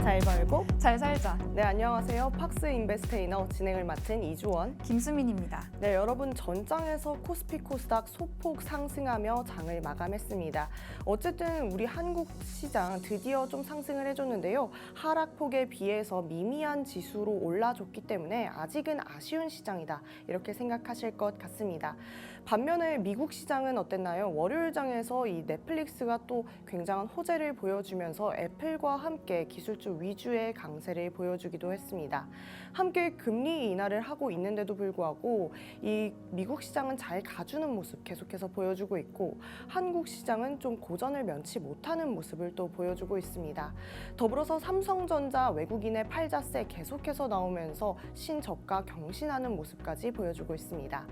잘 벌고 잘 살자. 네, 안녕하세요. 팍스 인베스테이너 진행을 맡은 이주원. 김수민입니다. 네, 여러분 전장에서 코스피 코스닥 소폭 상승하며 장을 마감했습니다. 어쨌든 우리 한국 시장 드디어 좀 상승을 해줬는데요. 하락폭에 비해서 미미한 지수로 올라줬기 때문에 아직은 아쉬운 시장이다. 이렇게 생각하실 것 같습니다. 반면에 미국 시장은 어땠나요? 월요일장에서 이 넷플릭스가 또 굉장한 호재를 보여주면서 애플과 함께 기술주 위주의 강세를 보여주기도 했습니다. 함께 금리 인하를 하고 있는데도 불구하고 이 미국 시장은 잘 가주는 모습 계속해서 보여주고 있고 한국 시장은 좀 고전을 면치 못하는 모습을 또 보여주고 있습니다. 더불어서 삼성전자 외국인의 팔자세 계속해서 나오면서 신저가 경신하는 모습까지 보여주고 있습니다.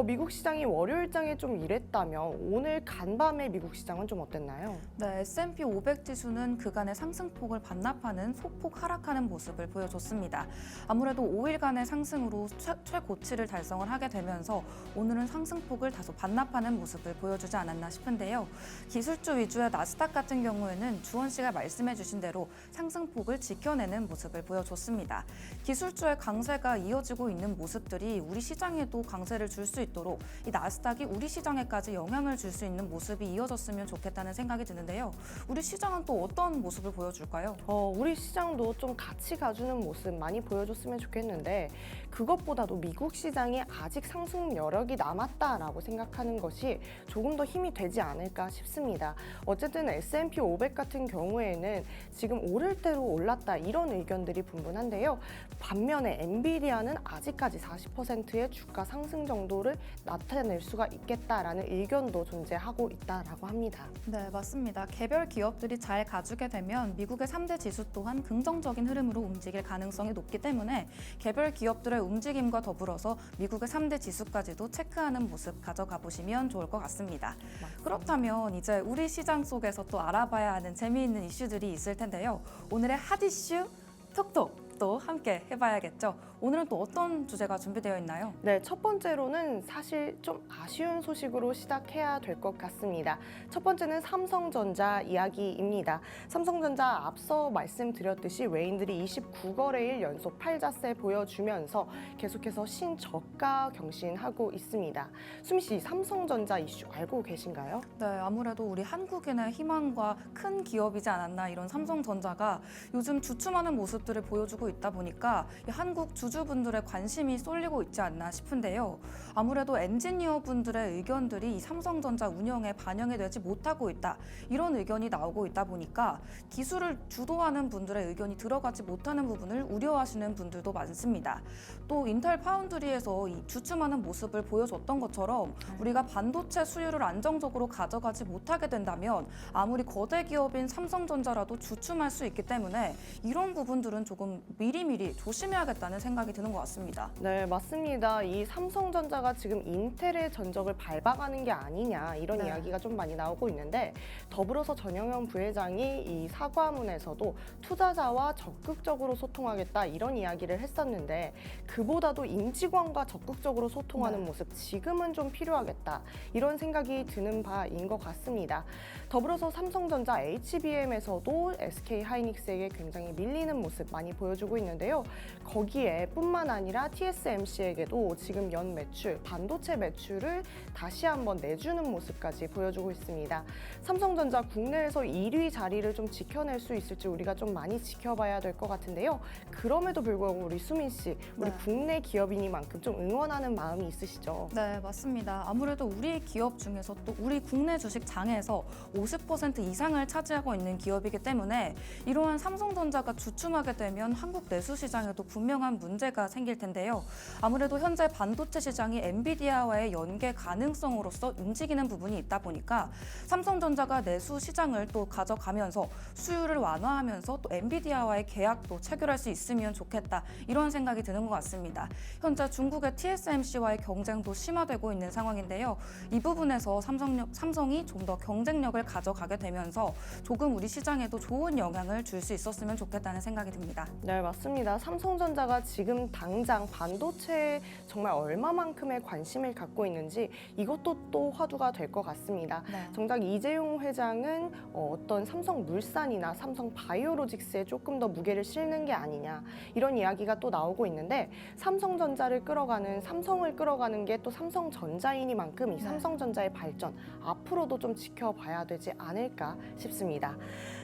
미국 시장이 월요일장에 좀 이랬다면 오늘 간밤의 미국 시장은 좀 어땠나요? 네, S&P 500 지수는 그간의 상승폭을 반납하는 소폭 하락하는 모습을 보여줬습니다. 아무래도 5일간의 상승으로 최고치를 달성을 하게 되면서 오늘은 상승폭을 다소 반납하는 모습을 보여주지 않았나 싶은데요. 기술주 위주의 나스닥 같은 경우에는 주원 씨가 말씀해 주신 대로 상승폭을 지켜내는 모습을 보여줬습니다. 기술주의 강세가 이어지고 있는 모습들이 우리 시장에도 강세를 줄 수 있도록 이 나스닥이 우리 시장에까지 영향을 줄 수 있는 모습이 이어졌으면 좋겠다는 생각이 드는데요. 우리 시장은 또 어떤 모습을 보여줄까요? 우리 시장도 좀 같이 가주는 모습 많이 보여줬으면 좋겠는데 그것보다도 미국 시장이 아직 상승 여력이 남았다라고 생각하는 것이 조금 더 힘이 되지 않을까 싶습니다. 어쨌든 S&P 500 같은 경우에는 지금 오를 대로 올랐다 이런 의견들이 분분한데요. 반면에 엔비디아는 아직까지 40%의 주가 상승 정도를 나타낼 수가 있겠다라는 의견도 존재하고 있다라고 합니다. 네, 맞습니다. 개별 기업들이 잘 가주게 되면 미국의 3대 지수 또한 긍정적인 흐름으로 움직일 가능성이 높기 때문에 개별 기업들의 움직임과 더불어서 미국의 3대 지수까지도 체크하는 모습 가져가 보시면 좋을 것 같습니다. 맞습니다. 그렇다면 이제 우리 시장 속에서 또 알아봐야 하는 재미있는 이슈들이 있을 텐데요. 오늘의 핫 이슈 톡톡 또 함께 해봐야겠죠. 오늘은 또 어떤 주제가 준비되어 있나요? 네, 첫 번째로는 사실 좀 아쉬운 소식으로 시작해야 될 것 같습니다. 첫 번째는 삼성전자 이야기입니다. 삼성전자 앞서 말씀드렸듯이 외인들이 29거래일 연속 팔자세 보여주면서 계속해서 신저가 경신하고 있습니다. 수미 씨, 삼성전자 이슈 알고 계신가요? 네, 아무래도 우리 한국인의 희망과 큰 기업이지 않았나 이런 삼성전자가 요즘 주춤하는 모습들을 보여주고 있다 보니까 한국 주주분들의 관심이 쏠리고 있지 않나 싶은데요. 아무래도 엔지니어 분들의 의견들이 이 삼성전자 운영에 반영이 되지 못하고 있다. 이런 의견이 나오고 있다 보니까 기술을 주도하는 분들의 의견이 들어가지 못하는 부분을 우려하시는 분들도 많습니다. 또 인텔 파운드리에서 이 주춤하는 모습을 보여줬던 것처럼 우리가 반도체 수요를 안정적으로 가져가지 못하게 된다면 아무리 거대 기업인 삼성전자라도 주춤할 수 있기 때문에 이런 부분들은 조금 미리미리 조심해야겠다는 생각이 드는 것 같습니다. 네, 맞습니다. 이 삼성전자가 지금 인텔의 전적을 밟아가는 게 아니냐 이런 이야기가 좀 많이 나오고 있는데 더불어서 전영현 부회장이 이 사과문에서도 투자자와 적극적으로 소통하겠다 이런 이야기를 했었는데 그보다도 임직원과 적극적으로 소통하는 모습 지금은 좀 필요하겠다 이런 생각이 드는 바인 것 같습니다. 더불어서 삼성전자 HBM에서도 SK하이닉스에게 굉장히 밀리는 모습 많이 보여주고 있는데요. 거기에 뿐만 아니라 TSMC에게도 지금 연 매출, 반도체 매출을 다시 한번 내주는 모습까지 보여주고 있습니다. 삼성전자 국내에서 1위 자리를 좀 지켜낼 수 있을지 우리가 좀 많이 지켜봐야 될 것 같은데요. 그럼에도 불구하고 우리 수민 씨, 우리 국내 기업이니만큼 좀 응원하는 마음이 있으시죠? 네, 맞습니다. 아무래도 우리 기업 중에서 또 우리 국내 주식장에서 50% 이상을 차지하고 있는 기업이기 때문에 이러한 삼성전자가 주춤하게 되면 한국 내수 시장에도 분명한 문제가 생길 텐데요. 아무래도 현재 반도체 시장이 엔비디아와의 연계 가능성으로서 움직이는 부분이 있다 보니까 삼성전자가 내수 시장을 또 가져가면서 수요를 완화하면서 또 엔비디아와의 계약도 체결할 수 있으면 좋겠다 이런 생각이 드는 것 같습니다. 현재 중국의 TSMC와의 경쟁도 심화되고 있는 상황인데요. 이 부분에서 삼성이 좀 더 경쟁력을 가져가게 되면서 조금 우리 시장에도 좋은 영향을 줄 수 있었으면 좋겠다는 생각이 듭니다. 네, 맞습니다. 삼성전자가 지금 지금 당장 반도체에 정말 얼마만큼의 관심을 갖고 있는지 이것도 또 화두가 될 것 같습니다. 네. 정작 이재용 회장은 어떤 삼성물산이나 삼성바이오로직스에 조금 더 무게를 실는 게 아니냐 이런 이야기가 또 나오고 있는데 삼성전자를 끌어가는 삼성을 끌어가는 게 또 삼성전자이니만큼 이 네. 삼성전자의 발전 앞으로도 좀 지켜봐야 되지 않을까 싶습니다.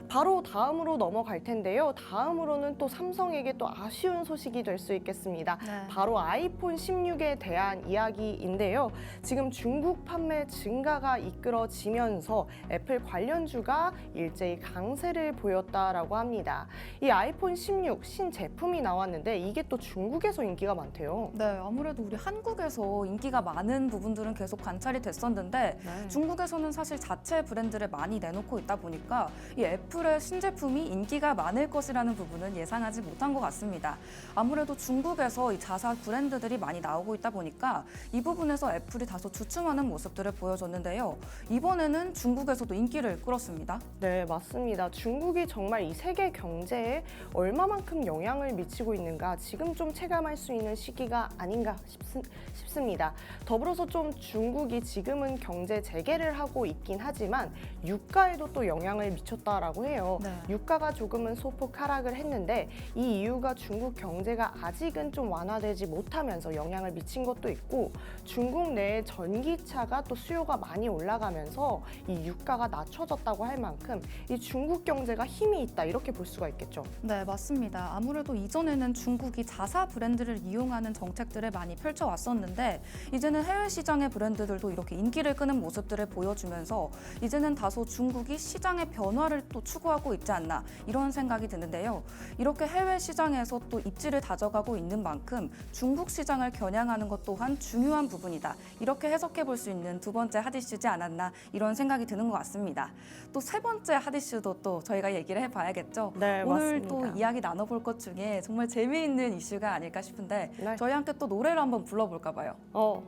바로 다음으로 넘어갈 텐데요. 다음으로는 또 삼성에게 또 아쉬운 소식이 될 수 있겠습니다. 네. 바로 아이폰 16에 대한 이야기인데요. 지금 중국 판매 증가가 이끌어지면서 애플 관련주가 일제히 강세를 보였다라고 합니다. 이 아이폰 16 신제품이 나왔는데 이게 또 중국에서 인기가 많대요. 네, 아무래도 우리 한국에서 인기가 많은 부분들은 계속 관찰이 됐었는데 중국에서는 사실 자체 브랜드를 많이 내놓고 있다 보니까 이 애플의 신제품이 인기가 많을 것이라는 부분은 예상하지 못한 것 같습니다. 아무래도 중국에서 이 자사 브랜드들이 많이 나오고 있다 보니까 이 부분에서 애플이 다소 주춤하는 모습들을 보여줬는데요. 이번에는 중국에서도 인기를 끌었습니다. 네, 맞습니다. 중국이 정말 이 세계 경제에 얼마만큼 영향을 미치고 있는가 지금 좀 체감할 수 있는 시기가 아닌가 싶습니다. 더불어서 좀 중국이 지금은 경제 재개를 하고 있긴 하지만 유가에도 또 영향을 미쳤다라고 해요. 네. 유가가 조금은 소폭 하락을 했는데 이 이유가 중국 경제가 아직은 좀 완화되지 못하면서 영향을 미친 것도 있고 중국 내에 전기차가 또 수요가 많이 올라가면서 이 유가가 낮춰졌다고 할 만큼 이 중국 경제가 힘이 있다 이렇게 볼 수가 있겠죠. 네, 맞습니다. 아무래도 이전에는 중국이 자사 브랜드를 이용하는 정책들을 많이 펼쳐왔었는데 이제는 해외 시장의 브랜드들도 이렇게 인기를 끄는 모습들을 보여주면서 이제는 다소 중국이 시장의 변화를 또 추구하고 있지 않나 이런 생각이 드는데요. 이렇게 해외 시장에서 또 입지를 다져가고 있는 만큼 중국 시장을 겨냥하는 것 또한 중요한 부분이다. 이렇게 해석해 볼 수 있는 두 번째 핫이슈지 않았나 이런 생각이 드는 것 같습니다. 또 세 번째 핫이슈도 또 저희가 얘기를 해봐야겠죠. 네, 오늘 맞습니다. 또 이야기 나눠볼 것 중에 정말 재미있는 이슈가 아닐까 싶은데 네. 저희 함께 또 노래를 한번 불러볼까 봐요.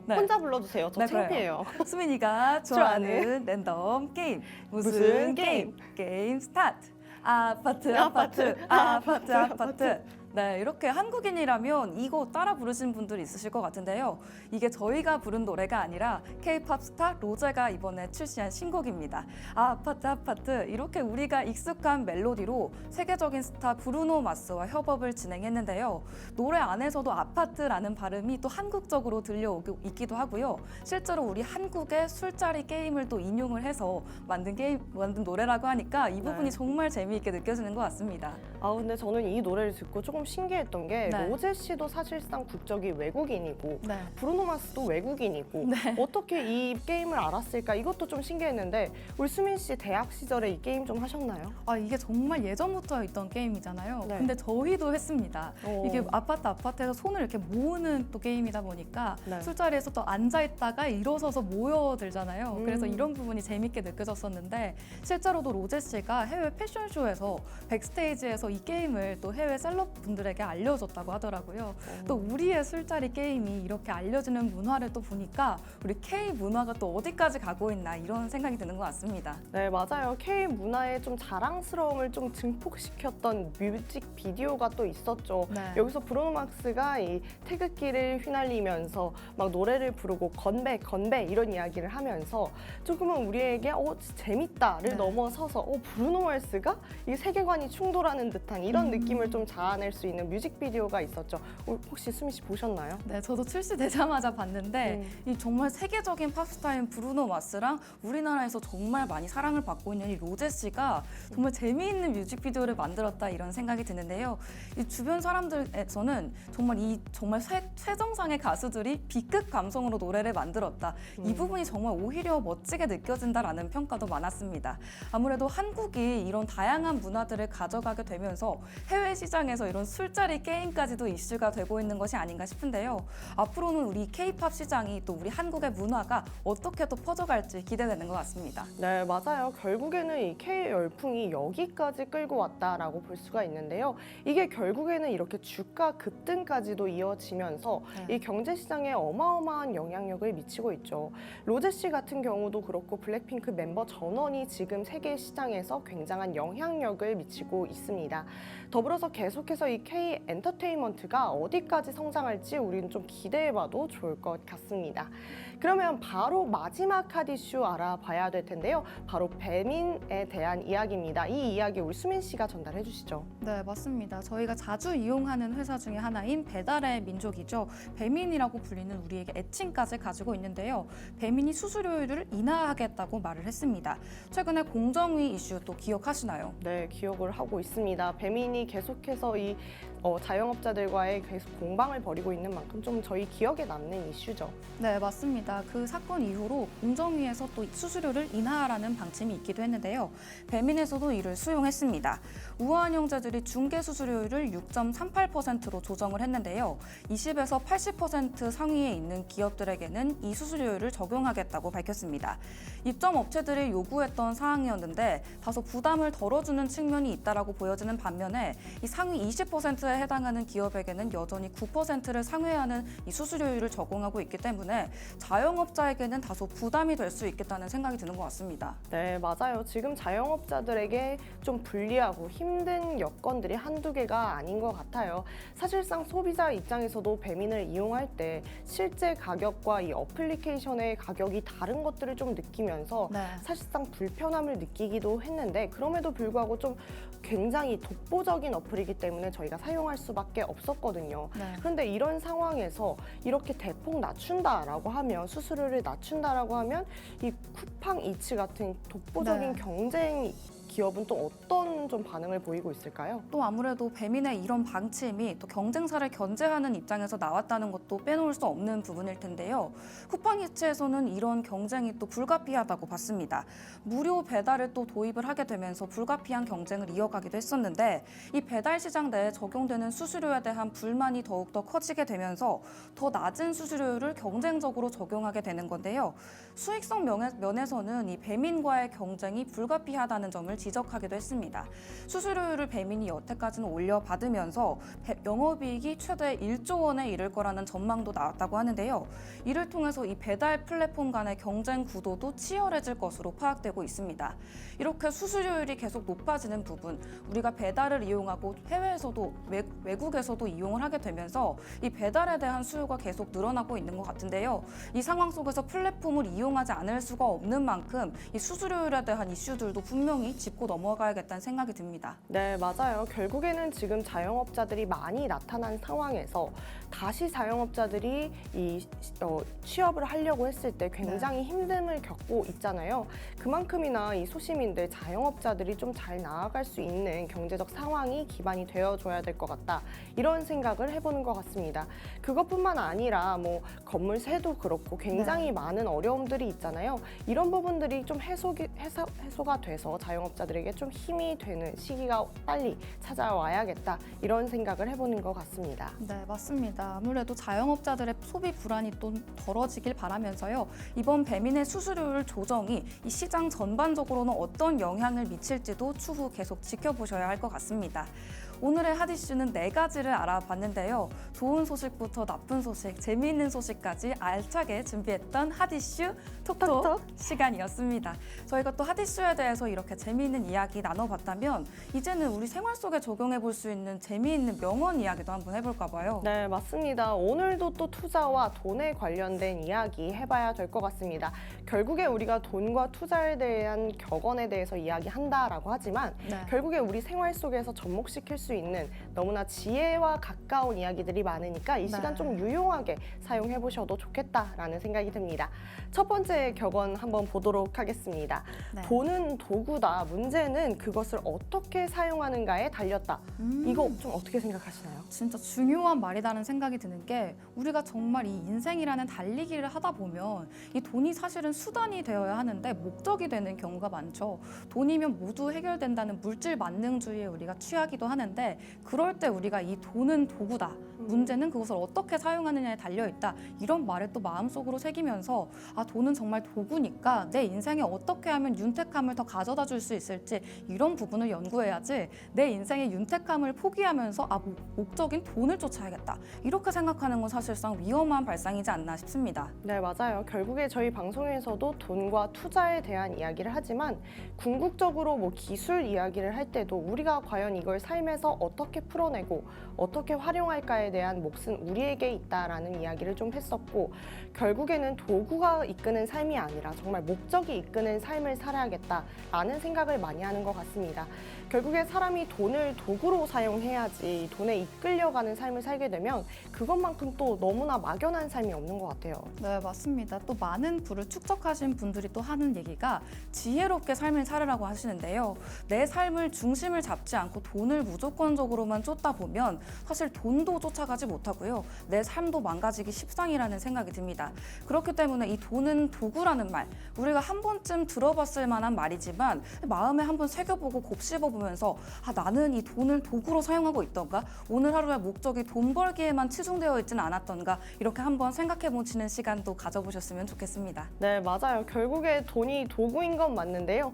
네. 혼자 불러주세요. 저 네, 그래요. 창피해요. 수민이가 좋아하는 랜덤 게임. 무슨 게임? 게임 스타트. 아파트, 아파트, 아파트, 아파트. 네, 이렇게 한국인이라면 이거 따라 부르신 분들이 있으실 것 같은데요. 이게 저희가 부른 노래가 아니라 K-팝 스타 로제가 이번에 출시한 신곡입니다. 아파트, 아파트. 이렇게 우리가 익숙한 멜로디로 세계적인 스타 브루노 마스와 협업을 진행했는데요. 노래 안에서도 아파트라는 발음이 또 한국적으로 들려오고 있기도 하고요. 실제로 우리 한국의 술자리 게임을 또 인용을 해서 만든 노래라고 하니까 이 부분이 네. 정말 재미있게 느껴지는 것 같습니다. 근데 저는 이 노래를 듣고 조금 신기했던 게 네. 로제 씨도 사실상 국적이 외국인이고 네. 브루노 마스도 외국인이고 네. 어떻게 이 게임을 알았을까 이것도 좀 신기했는데 우리 수민 씨 대학 시절에 이 게임 좀 하셨나요? 이게 정말 예전부터 있던 게임이잖아요. 네. 근데 저희도 했습니다. 오. 이게 아파트에서 손을 이렇게 모으는 또 게임이다 보니까 네. 술자리에서 또 앉아있다가 일어서서 모여들잖아요. 그래서 음. 이런 부분이 재밌게 느껴졌었는데 실제로도 로제 씨가 해외 패션쇼에서 백스테이지에서 이 게임을 또 해외 셀럽분들에게 알려줬다고 하더라고요. 또 우리의 술자리 게임이 이렇게 알려지는 문화를 또 보니까 우리 K 문화가 또 어디까지 가고 있나 이런 생각이 드는 것 같습니다. 네, 맞아요. K 문화의 좀 자랑스러움을 좀 증폭시켰던 뮤직비디오가 또 있었죠. 네. 여기서 브루노 마스가 이 태극기를 휘날리면서 막 노래를 부르고 건배, 건배 이런 이야기를 하면서 조금은 우리에게 재밌다를 네. 넘어서서 브루노 마스가 이 세계관이 충돌하는 듯한 이런 느낌을 좀 자아낼 수 있는 뮤직비디오가 있었죠. 혹시 수미 씨 보셨나요? 네, 저도 출시되자마자 봤는데 이 정말 세계적인 팝스타인 브루노 마스랑 우리나라에서 정말 많이 사랑을 받고 있는 이 로제 씨가 정말 재미있는 뮤직비디오를 만들었다 이런 생각이 드는데요. 이 주변 사람들에서는 정말 최정상의 가수들이 B급 감성으로 노래를 만들었다. 이 부분이 정말 오히려 멋지게 느껴진다라는 평가도 많았습니다. 아무래도 한국이 이런 다양한 문화들을 가져가게 되면서 해외 시장에서 이런 술자리 게임까지도 이슈가 되고 있는 것이 아닌가 싶은데요. 앞으로는 우리 K-팝 시장이 또 우리 한국의 문화가 어떻게 또 퍼져갈지 기대되는 것 같습니다. 네, 맞아요. 결국에는 이 K 열풍이 여기까지 끌고 왔다라고 볼 수가 있는데요. 이게 결국에는 이렇게 주가 급등까지도 이어지면서 네. 이 경제 시장에 어마어마한 영향력을 미치고 있죠. 로제 씨 같은 경우도 그렇고 블랙핑크 멤버 전원이 지금 세계 시장에서 굉장한 영향력을 미치고 있습니다. 더불어서 계속해서 이 우리 K 엔터테인먼트가 어디까지 성장할지 우리는 좀 기대해봐도 좋을 것 같습니다. 그러면 바로 마지막 핫 이슈 알아봐야 될 텐데요. 바로 배민에 대한 이야기입니다. 이 이야기 우리 수민 씨가 전달해 주시죠. 네, 맞습니다. 저희가 자주 이용하는 회사 중에 하나인 배달의 민족이죠. 배민이라고 불리는 우리에게 애칭까지 가지고 있는데요. 배민이 수수료율을 인하하겠다고 말을 했습니다. 최근에 공정위 이슈 또 기억하시나요? 네, 기억을 하고 있습니다. 배민이 계속해서 이 자영업자들과의 계속 공방을 벌이고 있는 만큼 좀 저희 기억에 남는 이슈죠. 네, 맞습니다. 그 사건 이후로 공정위에서 또 수수료를 인하하라는 방침이 있기도 했는데요. 배민에서도 이를 수용했습니다. 우아한 형제들이 중개 수수료율을 6.38%로 조정을 했는데요. 20에서 80% 상위에 있는 기업들에게는 이 수수료율을 적용하겠다고 밝혔습니다. 입점 업체들이 요구했던 사항이었는데 다소 부담을 덜어주는 측면이 있다라고 보여지는 반면에 이 상위 20%에 해당하는 기업에게는 여전히 9%를 상회하는 이 수수료율을 적용하고 있기 때문에 자영업자에게는 다소 부담이 될 수 있겠다는 생각이 드는 것 같습니다. 네, 맞아요. 지금 자영업자들에게 좀 불리하고 힘든 여건들이 한두 개가 아닌 것 같아요. 사실상 소비자 입장에서도 배민을 이용할 때 실제 가격과 이 어플리케이션의 가격이 다른 것들을 좀 느끼면서 네. 사실상 불편함을 느끼기도 했는데 그럼에도 불구하고 좀 굉장히 독보적인 어플이기 때문에 저희가 사용할 수밖에 없었거든요. 네. 그런데 이런 상황에서 이렇게 대폭 낮춘다라고 하면 수수료를 낮춘다라고 하면 이 쿠팡 이츠 같은 독보적인 네. 경쟁 기업은 또 어떤 좀 반응을 보이고 있을까요? 또 아무래도 배민의 이런 방침이 또 경쟁사를 견제하는 입장에서 나왔다는 것도 빼놓을 수 없는 부분일 텐데요. 쿠팡이츠에서는 이런 경쟁이 또 불가피하다고 봤습니다. 무료 배달을 또 도입을 하게 되면서 불가피한 경쟁을 이어가기도 했었는데 이 배달 시장 내에 적용되는 수수료에 대한 불만이 더욱더 커지게 되면서 더 낮은 수수료율을 경쟁적으로 적용하게 되는 건데요. 수익성 면에서는 이 배민과의 경쟁이 불가피하다는 점을 지적하기도 했습니다. 수수료율을 배민이 여태까지는 올려받으면서 영업이익이 최대 1조 원에 이를 거라는 전망도 나왔다고 하는데요. 이를 통해서 이 배달 플랫폼 간의 경쟁 구도도 치열해질 것으로 파악되고 있습니다. 이렇게 수수료율이 계속 높아지는 부분, 우리가 배달을 이용하고 해외에서도 외국에서도 이용을 하게 되면서 이 배달에 대한 수요가 계속 늘어나고 있는 것 같은데요. 이 상황 속에서 플랫폼을 이용하지 않을 수가 없는 만큼 이 수수료율에 대한 이슈들도 분명히 짚고 넘어가야겠다는 생각이 듭니다. 네, 맞아요. 결국에는 지금 자영업자들이 많이 나타난 상황에서 다시 자영업자들이 취업을 하려고 했을 때 굉장히 힘듦을 겪고 있잖아요. 그만큼이나 이 소시민들, 자영업자들이 좀 잘 나아갈 수 있는 경제적 상황이 기반이 되어줘야 될 것 같다. 이런 생각을 해보는 것 같습니다. 그것뿐만 아니라 뭐 건물세도 그렇고 굉장히 많은 어려움들이 있잖아요. 이런 부분들이 좀 해소가 돼서 자영업자들에게 좀 힘이 되는 시기가 빨리 찾아와야겠다. 이런 생각을 해보는 것 같습니다. 네, 맞습니다. 아무래도 자영업자들의 소비 불안이 또 덜어지길 바라면서요. 이번 배민의 수수료율 조정이 이 시장 전반적으로는 어떤 영향을 미칠지도 추후 계속 지켜보셔야 할 것 같습니다. 오늘의 핫 이슈는 4가지를 알아봤는데요. 좋은 소식부터 나쁜 소식, 재미있는 소식까지 알차게 준비했던 핫 이슈 톡톡 시간이었습니다. 저희가 또 핫 이슈에 대해서 이렇게 재미있는 이야기 나눠봤다면 이제는 우리 생활 속에 적용해 볼 수 있는 재미있는 명언 이야기도 한번 해볼까 봐요. 네, 맞습니다. 오늘도 또 투자와 돈에 관련된 이야기 해봐야 될 것 같습니다. 결국에 우리가 돈과 투자에 대한 격언에 대해서 이야기한다라고 하지만 네. 결국에 우리 생활 속에서 접목시킬 수 있는 너무나 지혜와 가까운 이야기들이 많으니까 이 시간 네. 좀 유용하게 사용해 보셔도 좋겠다라는 생각이 듭니다. 첫 번째 격언 한번 보도록 하겠습니다. 네. 돈은 도구다. 문제는 그것을 어떻게 사용하는가에 달렸다. 이거 좀 어떻게 생각하시나요? 진짜 중요한 말이라는 생각이 드는 게 우리가 정말 이 인생이라는 달리기를 하다 보면 이 돈이 사실은 수단이 되어야 하는데 목적이 되는 경우가 많죠. 돈이면 모두 해결된다는 물질 만능주의에 우리가 취하기도 하는데 그럴 때 우리가 이 돈은 도구다. 문제는 그것을 어떻게 사용하느냐에 달려 있다. 이런 말을 또 마음속으로 새기면서 돈은 정말 도구니까 내 인생에 어떻게 하면 윤택함을 더 가져다 줄 수 있을지 이런 부분을 연구해야지 내 인생의 윤택함을 포기하면서 목적인 돈을 쫓아야겠다. 이렇게 생각하는 건 사실상 위험한 발상이지 않나 싶습니다. 네, 맞아요. 결국에 저희 방송에서도 돈과 투자에 대한 이야기를 하지만 궁극적으로 뭐 기술 이야기를 할 때도 우리가 과연 이걸 삶에서 어떻게 풀어내고 어떻게 활용할까에 대한 몫은 우리에게 있다라는 이야기를 좀 했었고, 결국에는 도구가 이끄는 삶이 아니라 정말 목적이 이끄는 삶을 살아야겠다라는 생각을 많이 하는 것 같습니다. 결국에 사람이 돈을 도구로 사용해야지 돈에 이끌려가는 삶을 살게 되면 그것만큼 또 너무나 막연한 삶이 없는 것 같아요. 네, 맞습니다. 또 많은 부를 축적하신 분들이 또 하는 얘기가 지혜롭게 삶을 살으라고 하시는데요. 내 삶을 중심을 잡지 않고 돈을 무조건적으로만 쫓다 보면 사실 돈도 쫓아가지 못하고요. 내 삶도 망가지기 십상이라는 생각이 듭니다. 그렇기 때문에 이 돈은 도구라는 말, 우리가 한 번쯤 들어봤을 만한 말이지만 마음에 한번 새겨보고 곱씹어보면서 나는 이 돈을 도구로 사용하고 있던가? 오늘 하루의 목적이 돈 벌기에만 치중되어 있지는 않았던가? 이렇게 한번 생각해보시는 시간도 가져보셨으면 좋겠습니다. 네, 맞아요. 결국에 돈이 도구인 건 맞는데요.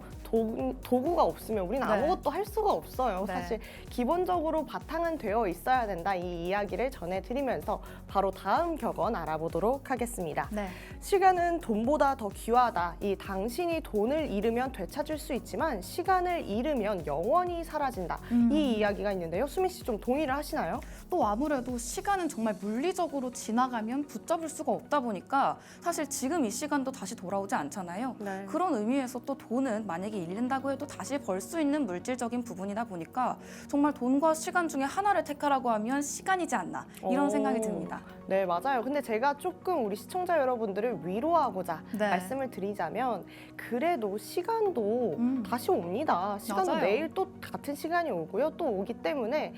도구가 없으면 우리는 네. 아무것도 할 수가 없어요. 네. 사실 기본적으로 바탕은 되어 있어야 된다, 이 이야기를 전해드리면서 바로 다음 격언 알아보도록 하겠습니다. 네. 시간은 돈보다 더 귀하다. 이 당신이 돈을 잃으면 되찾을 수 있지만 시간을 잃으면 영원히 사라진다. 이 이야기가 있는데요. 수민 씨 좀 동의를 하시나요? 또 아무래도 시간은 정말 물리적으로 지나가면 붙잡을 수가 없다 보니까 사실 지금 이 시간도 다시 돌아오지 않잖아요. 네. 그런 의미에서 또 돈은 만약에 잃는다고 해도 다시 벌 수 있는 물질적인 부분이다 보니까 정말 돈과 시간 중에 하나를 택하라고 하면 시간이지 않나 이런 생각이 듭니다. 네, 맞아요. 근데 제가 조금 우리 시청자 여러분들을 위로하고자 네. 말씀을 드리자면 그래도 시간도 다시 옵니다. 시간도 맞아요. 내일 또 같은 시간이 오고요. 또 오기 때문에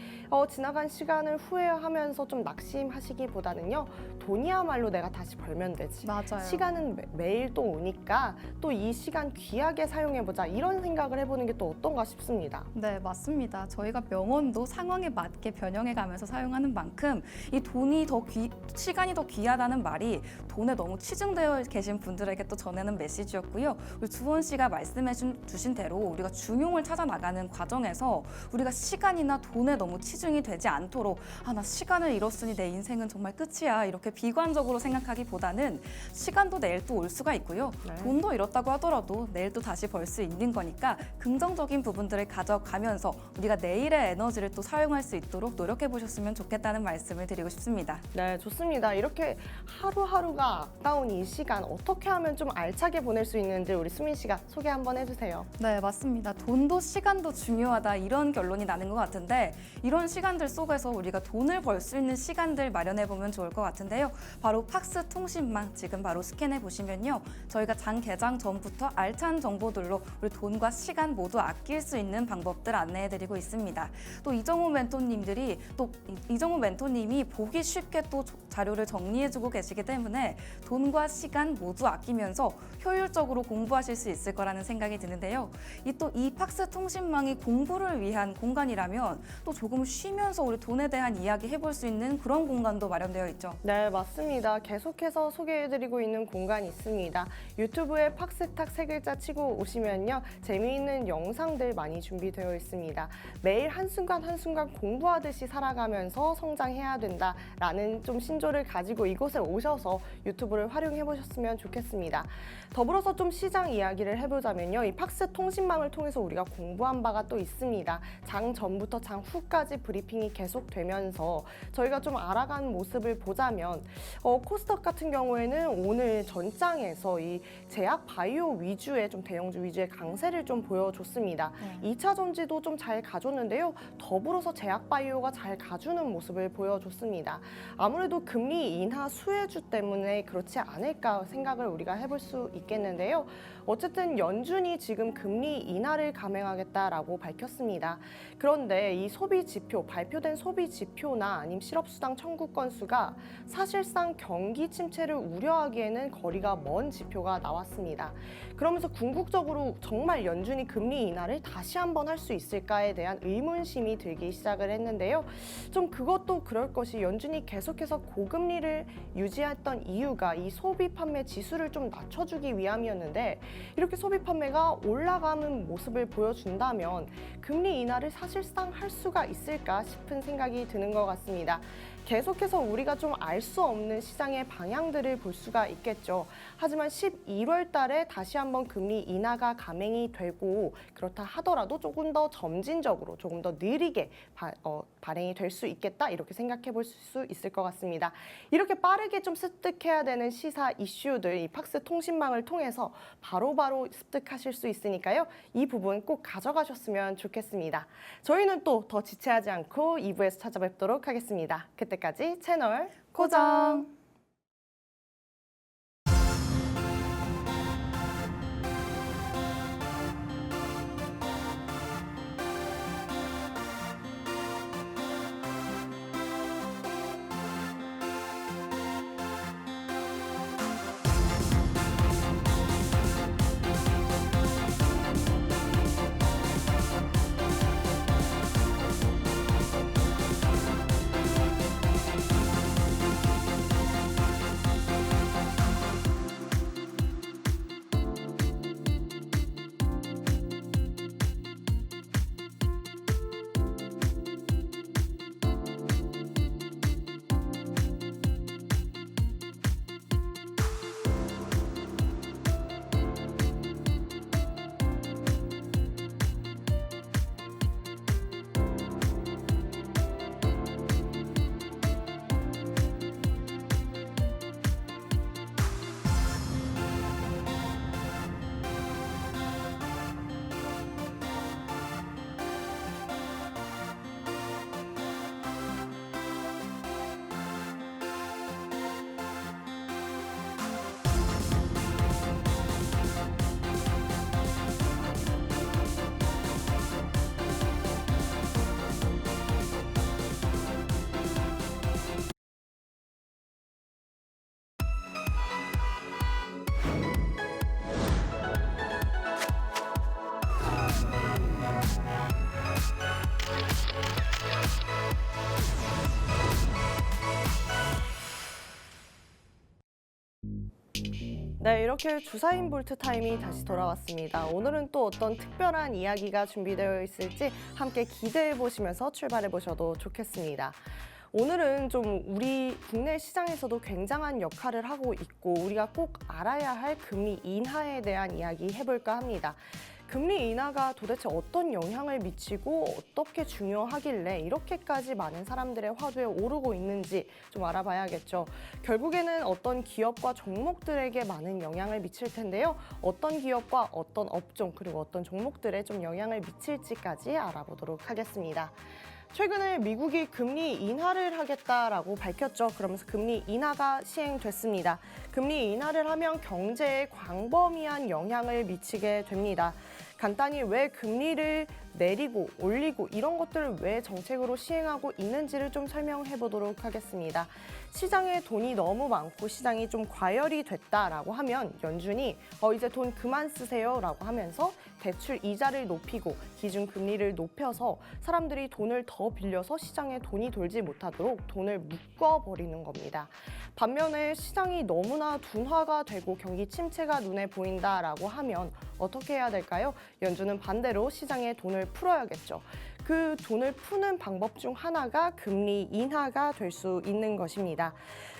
지나간 시간을 후회하면서 좀 낙심하시기보다는요. 돈이야말로 내가 다시 벌면 되지. 맞아요. 시간은 매일 또 오니까 또 이 시간 귀하게 사용해보자, 이런 생각을 해보는 게 또 어떤가 싶습니다. 네, 맞습니다. 저희가 명언도 상황에 맞게 변형해가면서 사용하는 만큼 이 돈이 시간이 더 귀하다는 말이 돈에 너무 치중되어 계신 분들에게 또 전하는 메시지였고요. 우리 주원 씨가 말씀해 주신 대로 우리가 중용을 찾아 나가는 과정에서 우리가 시간이나 돈에 너무 치중이 되지 않도록 나 시간을 잃었으니 내 인생은 정말 끝이야 이렇게 비관적으로 생각하기보다는 시간도 내일 또 올 수가 있고요. 네. 돈도 잃었다고 하더라도 내일 또 다시 벌 수 있는 거니까 긍정적인 부분들을 가져가면서 우리가 내일의 에너지를 또 사용할 수 있도록 노력해 보셨으면 좋겠다는 말씀을 드리고 싶습니다. 네, 좋습니다. 이렇게 하루하루가 아까운 이 시간 어떻게 하면 좀 알차게 보낼 수 있는지 우리 수민 씨가 소개 한번 해주세요. 네, 맞습니다. 돈도 시간도 중요하다 이런 결론이 나는 것 같은데 이런 시간들 속에서 우리가 돈을 벌 수 있는 시간들 마련해 보면 좋을 것 같은데요. 바로 팍스 통신망 지금 바로 스캔해 보시면요. 저희가 장 개장 전부터 알찬 정보들로 우리 돈과 시간 모두 아낄 수 있는 방법들 안내해 드리고 있습니다. 또 이정우 멘토님이 보기 쉽게 또 자료를 정리해 주고 계시기 때문에 돈과 시간 모두 아끼면서 효율적으로 공부하실 수 있을 거라는 생각이 드는데요. 이 팍스 통신망이 공부를 위한 공간이라면 또 조금 쉬면서 우리 돈에 대한 이야기 해볼 수 있는 그런 공간도 마련되어 있죠. 네, 맞습니다. 계속해서 소개해드리고 있는 공간이 있습니다. 유튜브에 팍스탁 세 글자 치고 오시면요. 재미있는 영상들 많이 준비되어 있습니다. 매일 한순간 한순간 공부하듯이 살아가면서 성장해야 된다라는 좀 신조를 가지고 이곳에 오셔서 유튜브를 활용해 보셨으면 좋겠습니다. 더불어서 좀 시장 이야기를 해보자면요. 이 팍스 통신망을 통해서 우리가 공부한 바가 또 있습니다. 장 전부터 장 후까지 브리핑이 계속되면서 저희가 좀 알아간 모습을 보자면 코스닥 같은 경우에는 오늘 전장에서 이 제약 바이오 위주의 좀 대형주 위주의 강세를 좀 보여줬습니다. 2차 전지도 좀 잘 가줬는데요. 더불어서 제약 바이오가 잘 가주는 모습을 보여줬습니다. 아무래도 금리 인하 수혜주 때문에 그렇지 않을까 생각을 우리가 해볼 수 있겠는데요. 어쨌든 연준이 지금 금리 인하를 감행하겠다라고 밝혔습니다. 그런데 이 소비 지표, 발표된 소비 지표나 아니면 실업수당 청구 건수가 사실상 경기 침체를 우려하기에는 거리가 먼 지표가 나왔습니다. 그러면서 궁극적으로 정말 연준이 금리 인하를 다시 한번 할 수 있을까에 대한 의문심이 들기 시작을 했는데요. 좀 그것도 더욱 그럴 것이 연준이 계속해서 고금리를 유지했던 이유가 이 소비 판매 지수를 좀 낮춰주기 위함이었는데 이렇게 소비 판매가 올라가는 모습을 보여준다면 금리 인하를 사실상 할 수가 있을까 싶은 생각이 드는 것 같습니다. 계속해서 우리가 좀 알 수 없는 시장의 방향들을 볼 수가 있겠죠. 하지만 11월 달에 다시 한번 금리 인하가 감행이 되고 그렇다 하더라도 조금 더 점진적으로 조금 더 느리게 발행이 될 수 있겠다 이렇게 생각해 볼 수 있을 것 같습니다. 이렇게 빠르게 좀 습득해야 되는 시사 이슈들 이 팍스 통신망을 통해서 바로바로 습득하실 수 있으니까요. 이 부분 꼭 가져가셨으면 좋겠습니다. 저희는 또 더 지체하지 않고 2부에서 찾아뵙도록 하겠습니다. 그때까지 채널 고정. 네, 이렇게 주사인 볼트 타임이 다시 돌아왔습니다. 오늘은 또 어떤 특별한 이야기가 준비되어 있을지 함께 기대해 보시면서 출발해 보셔도 좋겠습니다. 오늘은 좀 우리 국내 시장에서도 굉장한 역할을 하고 있고 우리가 꼭 알아야 할 금리 인하에 대한 이야기 해볼까 합니다. 금리 인하가 도대체 어떤 영향을 미치고 어떻게 중요하길래 이렇게까지 많은 사람들의 화두에 오르고 있는지 좀 알아봐야겠죠. 결국에는 어떤 기업과 종목들에게 많은 영향을 미칠 텐데요. 어떤 기업과 어떤 업종 그리고 어떤 종목들에 좀 영향을 미칠지까지 알아보도록 하겠습니다. 최근에 미국이 금리 인하를 하겠다라고 밝혔죠. 그러면서 금리 인하가 시행됐습니다. 금리 인하를 하면 경제에 광범위한 영향을 미치게 됩니다. 간단히 왜 금리를 내리고 올리고 이런 것들을 왜 정책으로 시행하고 있는지를 좀 설명해 보도록 하겠습니다. 시장에 돈이 너무 많고 시장이 좀 과열이 됐다라고 하면 연준이 이제 돈 그만 쓰세요라고 하면서 대출 이자를 높이고 기준금리를 높여서 사람들이 돈을 더 빌려서 시장에 돈이 돌지 못하도록 돈을 묶어버리는 겁니다. 반면에 시장이 너무나 둔화가 되고 경기 침체가 눈에 보인다라고 하면 어떻게 해야 될까요? 연준은 반대로 시장에 돈을 풀어야겠죠. 그 돈을 푸는 방법 중 하나가 금리 인하가 될 수 있는 것입니다.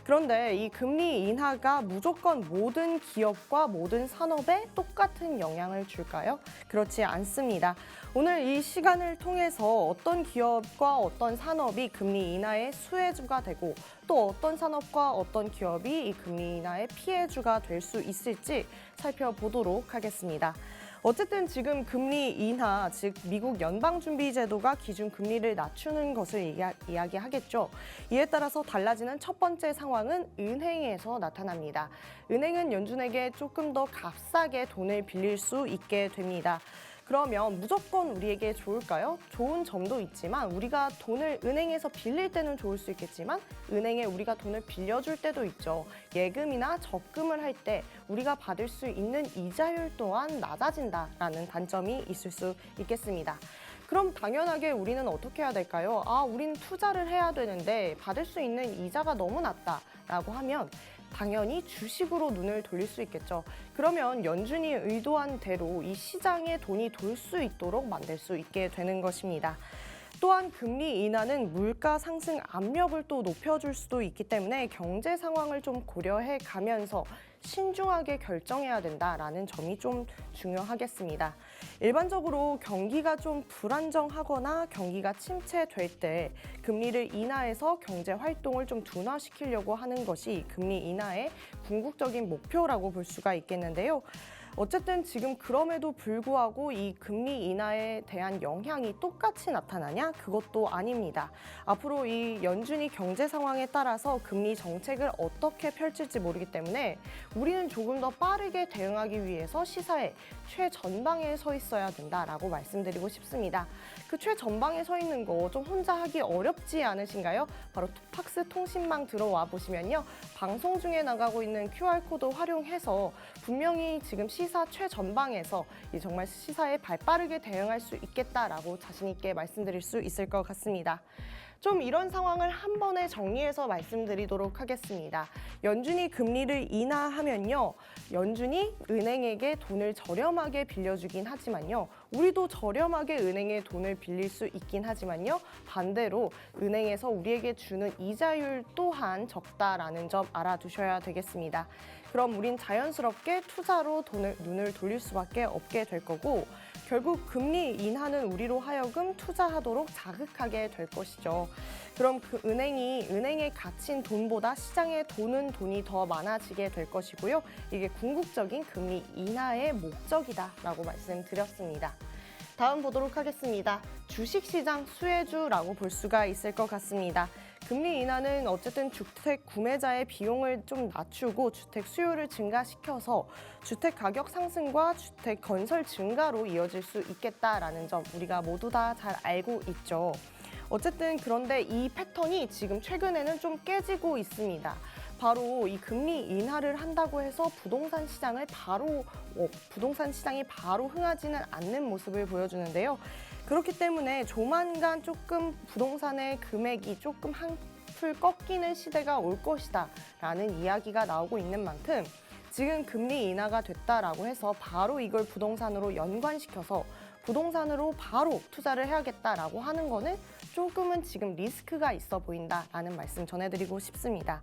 그런데 이 금리 인하가 무조건 모든 기업과 모든 산업에 똑같은 영향을 줄까요? 그렇지 않습니다. 오늘 이 시간을 통해서 어떤 기업과 어떤 산업이 금리 인하의 수혜주가 되고 또 어떤 산업과 어떤 기업이 이 금리 인하의 피해주가 될 수 있을지 살펴보도록 하겠습니다. 어쨌든 지금 금리 인하, 즉 미국 연방준비제도가 기준금리를 낮추는 것을 이야기하겠죠. 이에 따라서 달라지는 첫 번째 상황은 은행에서 나타납니다. 은행은 연준에게 조금 더 값싸게 돈을 빌릴 수 있게 됩니다. 그러면 무조건 우리에게 좋을까요? 좋은 점도 있지만 우리가 돈을 은행에서 빌릴 때는 좋을 수 있겠지만 은행에 우리가 돈을 빌려줄 때도 있죠. 예금이나 적금을 할 때 우리가 받을 수 있는 이자율 또한 낮아진다라는 단점이 있을 수 있겠습니다. 그럼 당연하게 우리는 어떻게 해야 될까요? 우리는 투자를 해야 되는데 받을 수 있는 이자가 너무 낮다라고 하면 당연히 주식으로 눈을 돌릴 수 있겠죠. 그러면 연준이 의도한 대로 이 시장에 돈이 돌 수 있도록 만들 수 있게 되는 것입니다. 또한 금리 인하는 물가 상승 압력을 또 높여줄 수도 있기 때문에 경제 상황을 좀 고려해 가면서 신중하게 결정해야 된다라는 점이 좀 중요하겠습니다. 일반적으로 경기가 좀 불안정하거나 경기가 침체될 때 금리를 인하해서 경제 활동을 좀 둔화시키려고 하는 것이 금리 인하의 궁극적인 목표라고 볼 수가 있겠는데요. 어쨌든 지금 그럼에도 불구하고 이 금리 인하에 대한 영향이 똑같이 나타나냐? 그것도 아닙니다. 앞으로 이 연준이 경제 상황에 따라서 금리 정책을 어떻게 펼칠지 모르기 때문에 우리는 조금 더 빠르게 대응하기 위해서 시사의 최전방에 서 있어야 된다라고 말씀드리고 싶습니다. 그 최전방에 서 있는 거 좀 혼자 하기 어렵지 않으신가요? 바로 투팍스 통신망 들어와 보시면요. 방송 중에 나가고 있는 QR코드 활용해서 분명히 지금 시사 최전방에서 정말 시사에 발빠르게 대응할 수 있겠다라고 자신 있게 말씀드릴 수 있을 것 같습니다. 좀 이런 상황을 한 번에 정리해서 말씀드리도록 하겠습니다. 연준이 금리를 인하하면요. 연준이 은행에게 돈을 저렴하게 빌려주긴 하지만요. 우리도 저렴하게 은행에 돈을 빌릴 수 있긴 하지만요. 반대로 은행에서 우리에게 주는 이자율 또한 적다라는 점 알아두셔야 되겠습니다. 그럼 우린 자연스럽게 투자로 눈을 돌릴 수밖에 없게 될 거고 결국 금리 인하는 우리로 하여금 투자하도록 자극하게 될 것이죠. 그럼 그 은행에 갇힌 돈보다 시장에 도는 돈이 더 많아지게 될 것이고요. 이게 궁극적인 금리 인하의 목적이다라고 말씀드렸습니다. 다음 보도록 하겠습니다. 주식시장 수혜주라고 볼 수가 있을 것 같습니다. 금리 인하는 어쨌든 주택 구매자의 비용을 좀 낮추고 주택 수요를 증가시켜서 주택 가격 상승과 주택 건설 증가로 이어질 수 있겠다라는 점 우리가 모두 다 잘 알고 있죠. 어쨌든 그런데 이 패턴이 지금 최근에는 좀 깨지고 있습니다. 바로 이 금리 인하를 한다고 해서 부동산 시장이 바로 흥하지는 않는 모습을 보여주는데요. 그렇기 때문에 조만간 조금 부동산의 금액이 조금 한풀 꺾이는 시대가 올 것이다 라는 이야기가 나오고 있는 만큼 지금 금리 인하가 됐다라고 해서 바로 이걸 부동산으로 연관시켜서 부동산으로 바로 투자를 해야겠다라고 하는 거는 조금은 지금 리스크가 있어 보인다라는 말씀 전해드리고 싶습니다.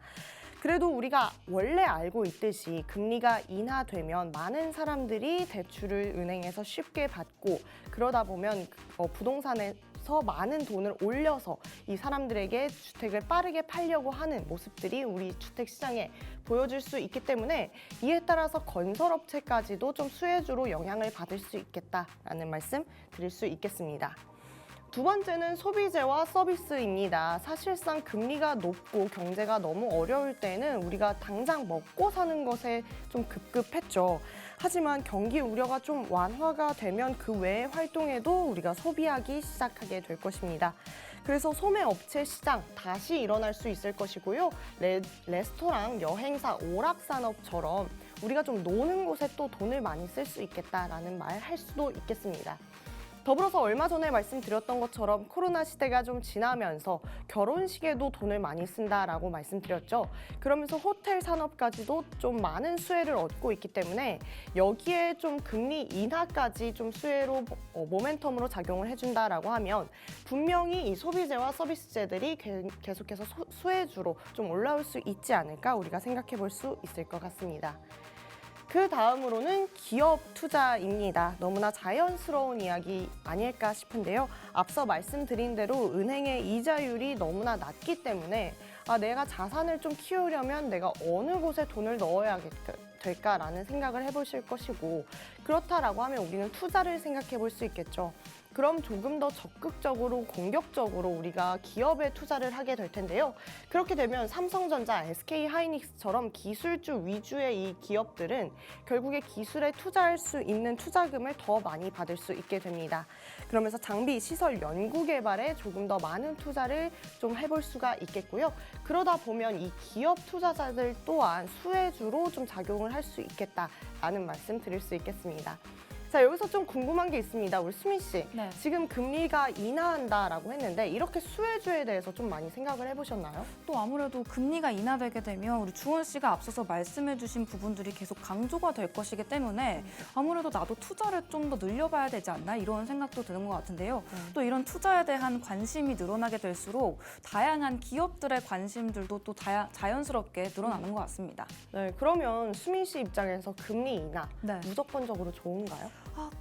그래도 우리가 원래 알고 있듯이 금리가 인하되면 많은 사람들이 대출을 은행에서 쉽게 받고 그러다 보면 부동산에서 많은 돈을 올려서 이 사람들에게 주택을 빠르게 팔려고 하는 모습들이 우리 주택 시장에 보여줄 수 있기 때문에 이에 따라서 건설업체까지도 좀 수혜주로 영향을 받을 수 있겠다라는 말씀 드릴 수 있겠습니다. 두 번째는 소비재와 서비스입니다. 사실상 금리가 높고 경제가 너무 어려울 때는 우리가 당장 먹고 사는 것에 좀 급급했죠. 하지만 경기 우려가 좀 완화가 되면 그 외의 활동에도 우리가 소비하기 시작하게 될 것입니다. 그래서 소매업체 시장 다시 일어날 수 있을 것이고요. 레스토랑, 여행사, 오락산업처럼 우리가 좀 노는 곳에 또 돈을 많이 쓸 수 있겠다라는 말 할 수도 있겠습니다. 더불어서 얼마 전에 말씀드렸던 것처럼 코로나 시대가 좀 지나면서 결혼식에도 돈을 많이 쓴다라고 말씀드렸죠. 그러면서 호텔 산업까지도 좀 많은 수혜를 얻고 있기 때문에 여기에 좀 금리 인하까지 좀 수혜로 모멘텀으로 작용을 해준다라고 하면 분명히 이 소비재와 서비스재들이 계속해서 수혜주로 좀 올라올 수 있지 않을까 우리가 생각해 볼 수 있을 것 같습니다. 그 다음으로는 기업 투자입니다. 너무나 자연스러운 이야기 아닐까 싶은데요. 앞서 말씀드린 대로 은행의 이자율이 너무나 낮기 때문에 내가 자산을 좀 키우려면 내가 어느 곳에 돈을 넣어야 될까라는 생각을 해보실 것이고 그렇다라고 하면 우리는 투자를 생각해 볼 수 있겠죠. 그럼 조금 더 적극적으로 공격적으로 우리가 기업에 투자를 하게 될 텐데요. 그렇게 되면 삼성전자, SK하이닉스처럼 기술주 위주의 이 기업들은 결국에 기술에 투자할 수 있는 투자금을 더 많이 받을 수 있게 됩니다. 그러면서 장비, 시설, 연구 개발에 조금 더 많은 투자를 좀 해볼 수가 있겠고요. 그러다 보면 이 기업 투자자들 또한 수혜주로 좀 작용을 할 수 있겠다라는 말씀 드릴 수 있겠습니다. 자, 여기서 좀 궁금한 게 있습니다. 우리 수민 씨. 네. 지금 금리가 인하한다라고 했는데 이렇게 수혜주에 대해서 좀 많이 생각을 해보셨나요? 또 아무래도 금리가 인하되게 되면 우리 주원 씨가 앞서서 말씀해주신 부분들이 계속 강조가 될 것이기 때문에 아무래도 나도 투자를 좀 더 늘려봐야 되지 않나 이런 생각도 드는 것 같은데요. 또 이런 투자에 대한 관심이 늘어나게 될수록 다양한 기업들의 관심들도 또 자연스럽게 늘어나는 것 같습니다. 네, 그러면 수민 씨 입장에서 금리 인하 네. 무조건적으로 좋은가요?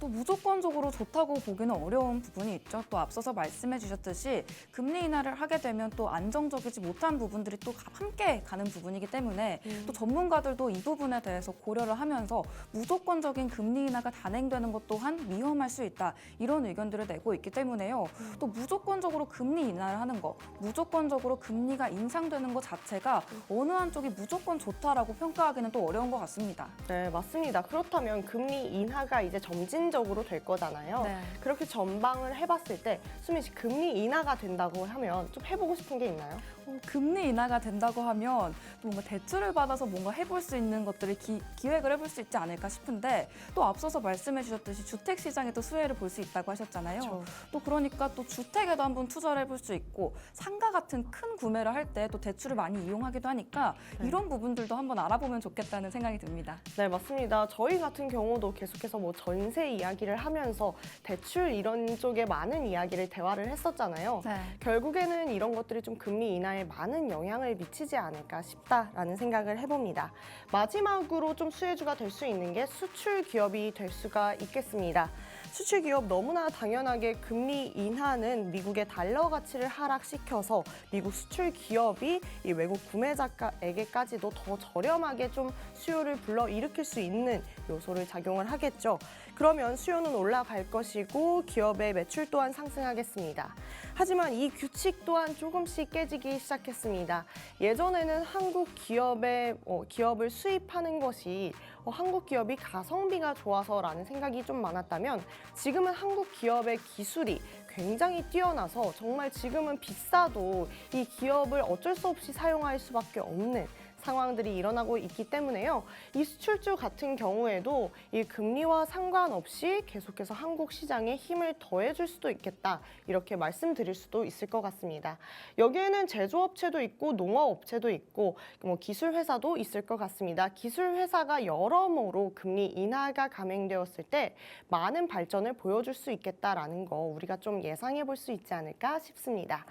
또 무조건적으로 좋다고 보기는 어려운 부분이 있죠. 또 앞서서 말씀해 주셨듯이 금리 인하를 하게 되면 또 안정적이지 못한 부분들이 또 함께 가는 부분이기 때문에 또 전문가들도 이 부분에 대해서 고려를 하면서 무조건적인 금리 인하가 단행되는 것 또한 위험할 수 있다. 이런 의견들을 내고 있기 때문에요. 또 무조건적으로 금리 인하를 하는 거, 무조건적으로 금리가 인상되는 것 자체가 어느 한쪽이 무조건 좋다라고 평가하기는 또 어려운 것 같습니다. 네, 맞습니다. 그렇다면 금리 인하가 이제 점진적으로 될 거잖아요. 네. 그렇게 전방을 해봤을 때 수민 씨 금리 인하가 된다고 하면 좀 해보고 싶은 게 있나요? 금리 인하가 된다고 하면 또 뭔가 대출을 받아서 뭔가 해볼 수 있는 것들을 기획을 해볼 수 있지 않을까 싶은데 또 앞서서 말씀해 주셨듯이 주택 시장에 또 수혜를 볼 수 있다고 하셨잖아요. 그렇죠. 또 그러니까 또 주택에도 한번 투자를 해볼 수 있고 상가 같은 큰 구매를 할 때 또 대출을 많이 이용하기도 하니까 이런 부분들도 한번 알아보면 좋겠다는 생각이 듭니다. 네, 맞습니다. 저희 같은 경우도 계속해서 뭐 전세 이야기를 하면서 대출 이런 쪽에 많은 이야기를 대화를 했었잖아요. 네. 결국에는 이런 것들이 좀 금리 인하에 많은 영향을 미치지 않을까 싶다라는 생각을 해봅니다. 마지막으로 좀 수혜주가 될 수 있는 게 수출 기업이 될 수가 있겠습니다. 수출 기업 너무나 당연하게 금리 인하는 미국의 달러 가치를 하락시켜서 미국 수출 기업이 이 외국 구매자에게까지도 더 저렴하게 좀 수요를 불러일으킬 수 있는 요소를 작용을 하겠죠. 그러면 수요는 올라갈 것이고 기업의 매출 또한 상승하겠습니다. 하지만 이 규칙 또한 조금씩 깨지기 시작했습니다. 예전에는 한국 기업을 수입하는 것이 한국 기업이 가성비가 좋아서라는 생각이 좀 많았다면 지금은 한국 기업의 기술이 굉장히 뛰어나서 정말 지금은 비싸도 이 기업을 어쩔 수 없이 사용할 수밖에 없는 상황들이 일어나고 있기 때문에요. 이 수출주 같은 경우에도 이 금리와 상관없이 계속해서 한국 시장에 힘을 더해줄 수도 있겠다. 이렇게 말씀드릴 수도 있을 것 같습니다. 여기에는 제조업체도 있고 농업업체도 있고 뭐 기술회사도 있을 것 같습니다. 기술회사가 여러모로 금리 인하가 감행되었을 때 많은 발전을 보여줄 수 있겠다라는 거 우리가 좀 예상해 볼 수 있지 않을까 싶습니다.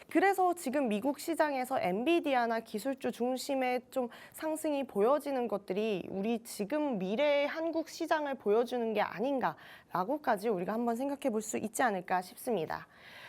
그래서 지금 미국 시장에서 엔비디아나 기술주 중심의 좀 상승이 보여지는 것들이 우리 지금 미래의 한국 시장을 보여주는 게 아닌가라고까지 우리가 한번 생각해 볼 수 있지 않을까 싶습니다.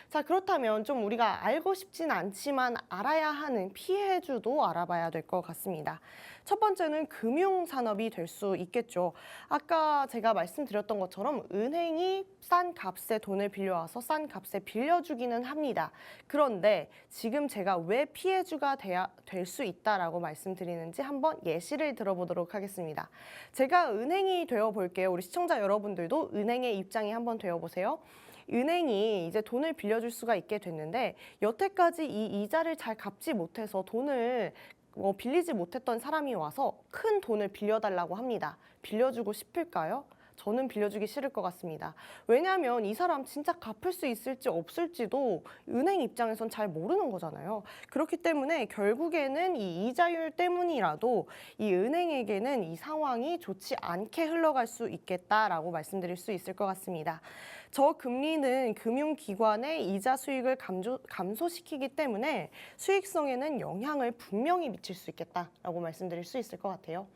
자, 그렇다면 좀 우리가 알고 싶진 않지만 알아야 하는 피해주도 알아봐야 될 것 같습니다. 첫 번째는 금융산업이 될 수 있겠죠. 아까 제가 말씀드렸던 것처럼 은행이 싼 값에 돈을 빌려와서 싼 값에 빌려주기는 합니다. 그런데 지금 제가 왜 피해주가 될 수 있다라고 말씀드리는지 한번 예시를 들어보도록 하겠습니다. 제가 은행이 되어볼게요. 우리 시청자 여러분들도 은행의 입장이 한번 되어보세요. 은행이 이제 돈을 빌려줄 수가 있게 됐는데 여태까지 이 이자를 잘 갚지 못해서 돈을 빌리지 못했던 사람이 와서 큰 돈을 빌려달라고 합니다. 빌려주고 싶을까요? 저는 빌려주기 싫을 것 같습니다. 왜냐하면 이 사람 진짜 갚을 수 있을지 없을지도 은행 입장에선 잘 모르는 거잖아요. 그렇기 때문에 결국에는 이 이자율 때문이라도 이 은행에게는 이 상황이 좋지 않게 흘러갈 수 있겠다라고 말씀드릴 수 있을 것 같습니다. 저금리는 금융기관의 이자 수익을 감소시키기 때문에 수익성에는 영향을 분명히 미칠 수 있겠다라고 말씀드릴 수 있을 것 같아요.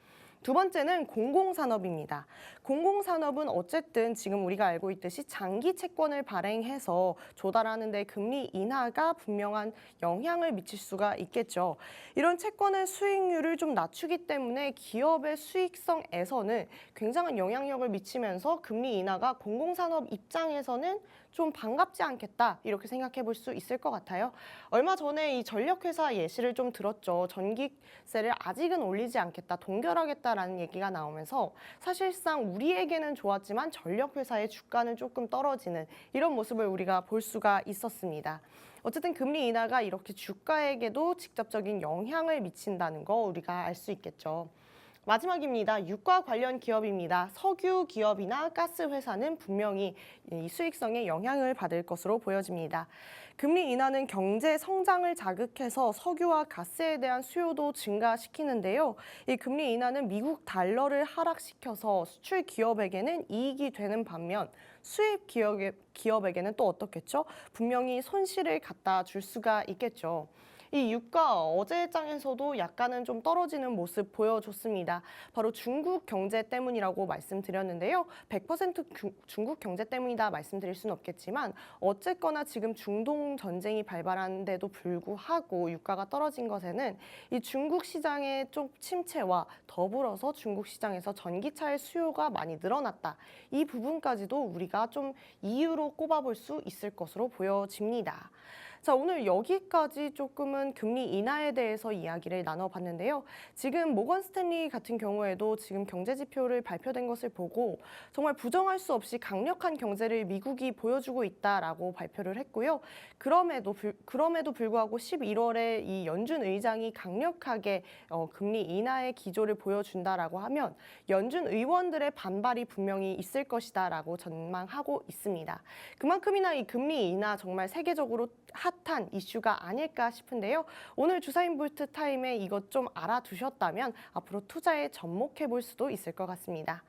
두 번째는 공공산업입니다. 공공산업은 어쨌든 지금 우리가 알고 있듯이 장기 채권을 발행해서 조달하는 데 금리 인하가 분명한 영향을 미칠 수가 있겠죠. 이런 채권의 수익률을 좀 낮추기 때문에 기업의 수익성에서는 굉장한 영향력을 미치면서 금리 인하가 공공산업 입장에서는 좀 반갑지 않겠다 이렇게 생각해 볼 수 있을 것 같아요. 얼마 전에 이 전력회사 예시를 좀 들었죠. 전기세를 아직은 올리지 않겠다, 동결하겠다라는 얘기가 나오면서 사실상 우리에게는 좋았지만 전력회사의 주가는 조금 떨어지는 이런 모습을 우리가 볼 수가 있었습니다. 어쨌든 금리 인하가 이렇게 주가에게도 직접적인 영향을 미친다는 거 우리가 알 수 있겠죠. 마지막입니다. 유가 관련 기업입니다. 석유 기업이나 가스 회사는 분명히 이 수익성에 영향을 받을 것으로 보여집니다. 금리 인하는 경제 성장을 자극해서 석유와 가스에 대한 수요도 증가시키는데요. 이 금리 인하는 미국 달러를 하락시켜서 수출 기업에게는 이익이 되는 반면 수입 기업에게는 또 어떻겠죠? 분명히 손실을 갖다 줄 수가 있겠죠. 이 유가 어제 장에서도 약간은 좀 떨어지는 모습 보여줬습니다. 바로 중국 경제 때문이라고 말씀드렸는데요. 100% 중국 경제 때문이다 말씀드릴 수는 없겠지만 어쨌거나 지금 중동 전쟁이 발발하는데도 불구하고 유가가 떨어진 것에는 이 중국 시장의 좀 침체와 더불어서 중국 시장에서 전기차의 수요가 많이 늘어났다. 이 부분까지도 우리가 좀 이유로 꼽아볼 수 있을 것으로 보여집니다. 자, 오늘 여기까지 조금은 금리 인하에 대해서 이야기를 나눠봤는데요. 지금 모건 스탠리 같은 경우에도 지금 경제 지표를 발표된 것을 보고 정말 부정할 수 없이 강력한 경제를 미국이 보여주고 있다라고 발표를 했고요. 그럼에도 불구하고 11월에 이 연준 의장이 강력하게 금리 인하의 기조를 보여준다라고 하면 연준 의원들의 반발이 분명히 있을 것이다라고 전망하고 있습니다. 그만큼이나 이 금리 인하 정말 세계적으로 핫한 이슈가 아닐까 싶은데요. 오늘 주사인 볼트 타임에 이것 좀 알아두셨다면 앞으로 투자에 접목해 볼 수도 있을 것 같습니다.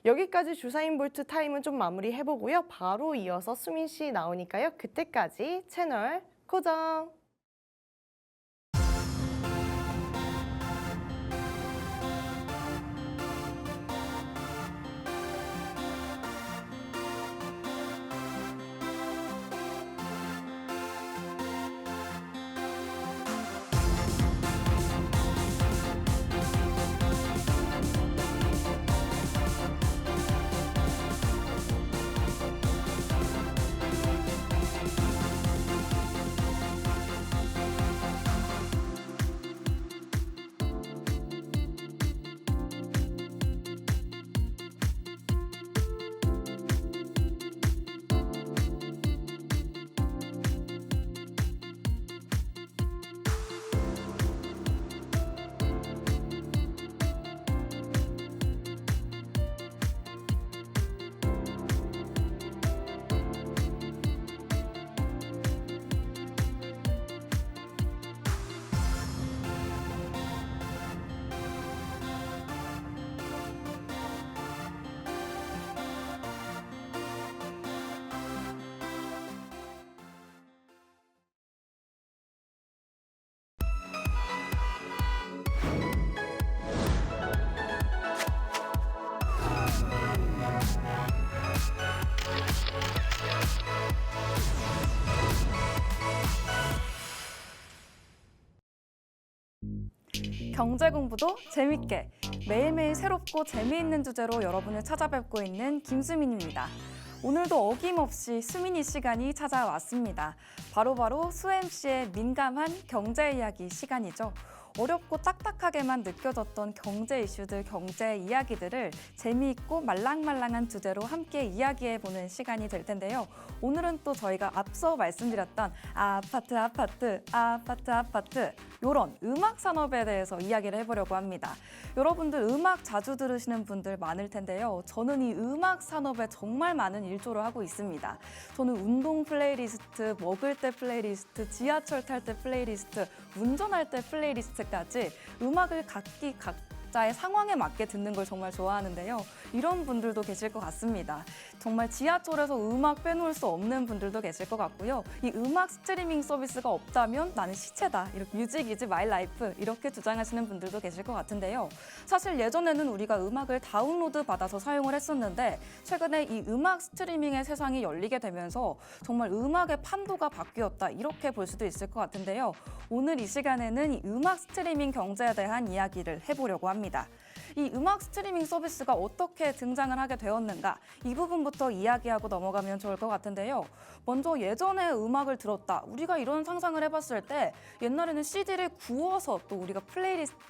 여기까지 주사인 볼트 타임은 좀 마무리해보고요. 바로 이어서 수민 씨 나오니까요. 그때까지 채널 고정! 경제 공부도 재밌게 매일매일 새롭고 재미있는 주제로 여러분을 찾아뵙고 있는 김수민입니다. 오늘도 어김없이 수민이 시간이 찾아왔습니다. 바로 수MC의 민감한 경제 이야기 시간이죠. 어렵고 딱딱하게만 느껴졌던 경제 이슈들, 경제 이야기들을 재미있고 말랑말랑한 주제로 함께 이야기해보는 시간이 될 텐데요. 오늘은 또 저희가 앞서 말씀드렸던 아파트 이런 음악 산업에 대해서 이야기를 해보려고 합니다. 여러분들 음악 자주 들으시는 분들 많을 텐데요. 저는 이 음악 산업에 정말 많은 일조를 하고 있습니다. 저는 운동 플레이리스트, 먹을 때 플레이리스트, 지하철 탈 때 플레이리스트, 운전할 때 플레이리스트까지 음악을 각자의 상황에 맞게 듣는 걸 정말 좋아하는데요. 이런 분들도 계실 것 같습니다. 정말 지하철에서 음악 빼놓을 수 없는 분들도 계실 것 같고요. 이 음악 스트리밍 서비스가 없다면 나는 시체다. 이렇게 뮤직 이즈 마이 라이프 이렇게 주장하시는 분들도 계실 것 같은데요. 사실 예전에는 우리가 음악을 다운로드 받아서 사용을 했었는데 최근에 이 음악 스트리밍의 세상이 열리게 되면서 정말 음악의 판도가 바뀌었다. 이렇게 볼 수도 있을 것 같은데요. 오늘 이 시간에는 이 음악 스트리밍 경제에 대한 이야기를 해보려고 합니다. 이 음악 스트리밍 서비스가 어떻게 등장을 하게 되었는가 이 부분부터 이야기하고 넘어가면 좋을 것 같은데요. 먼저 예전에 음악을 들었다. 우리가 이런 상상을 해봤을 때 옛날에는 CD를 구워서 또 우리가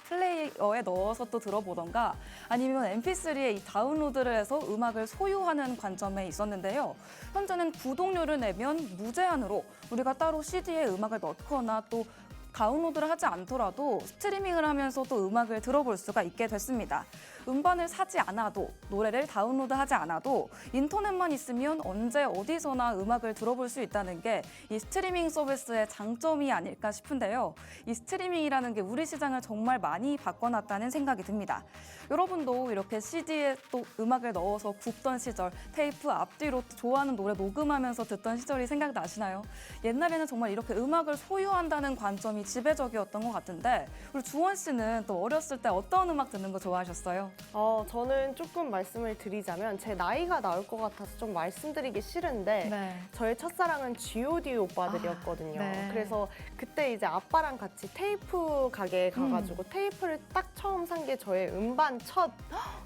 플레이어에 넣어서 또 들어보던가 아니면 MP3에 이 다운로드를 해서 음악을 소유하는 관점에 있었는데요. 현재는 구독료를 내면 무제한으로 우리가 따로 CD에 음악을 넣거나 또 다운로드를 하지 않더라도 스트리밍을 하면서 또 음악을 들어볼 수가 있게 됐습니다. 음반을 사지 않아도, 노래를 다운로드하지 않아도 인터넷만 있으면 언제 어디서나 음악을 들어볼 수 있다는 게 이 스트리밍 서비스의 장점이 아닐까 싶은데요. 이 스트리밍이라는 게 우리 시장을 정말 많이 바꿔놨다는 생각이 듭니다. 여러분도 이렇게 CD에 또 음악을 넣어서 굽던 시절, 테이프 앞뒤로 좋아하는 노래 녹음하면서 듣던 시절이 생각나시나요? 옛날에는 정말 이렇게 음악을 소유한다는 관점이 지배적이었던 것 같은데 우리 주원 씨는 또 어렸을 때 어떤 음악 듣는 거 좋아하셨어요? 저는 조금 말씀을 드리자면 제 나이가 나올 것 같아서 좀 말씀드리기 싫은데 저의 첫사랑은 G.O.D 오빠들이었거든요. 네. 그래서 그때 이제 아빠랑 같이 테이프 가게에 가가지고 테이프를 딱 처음 산 게 저의 음반 첫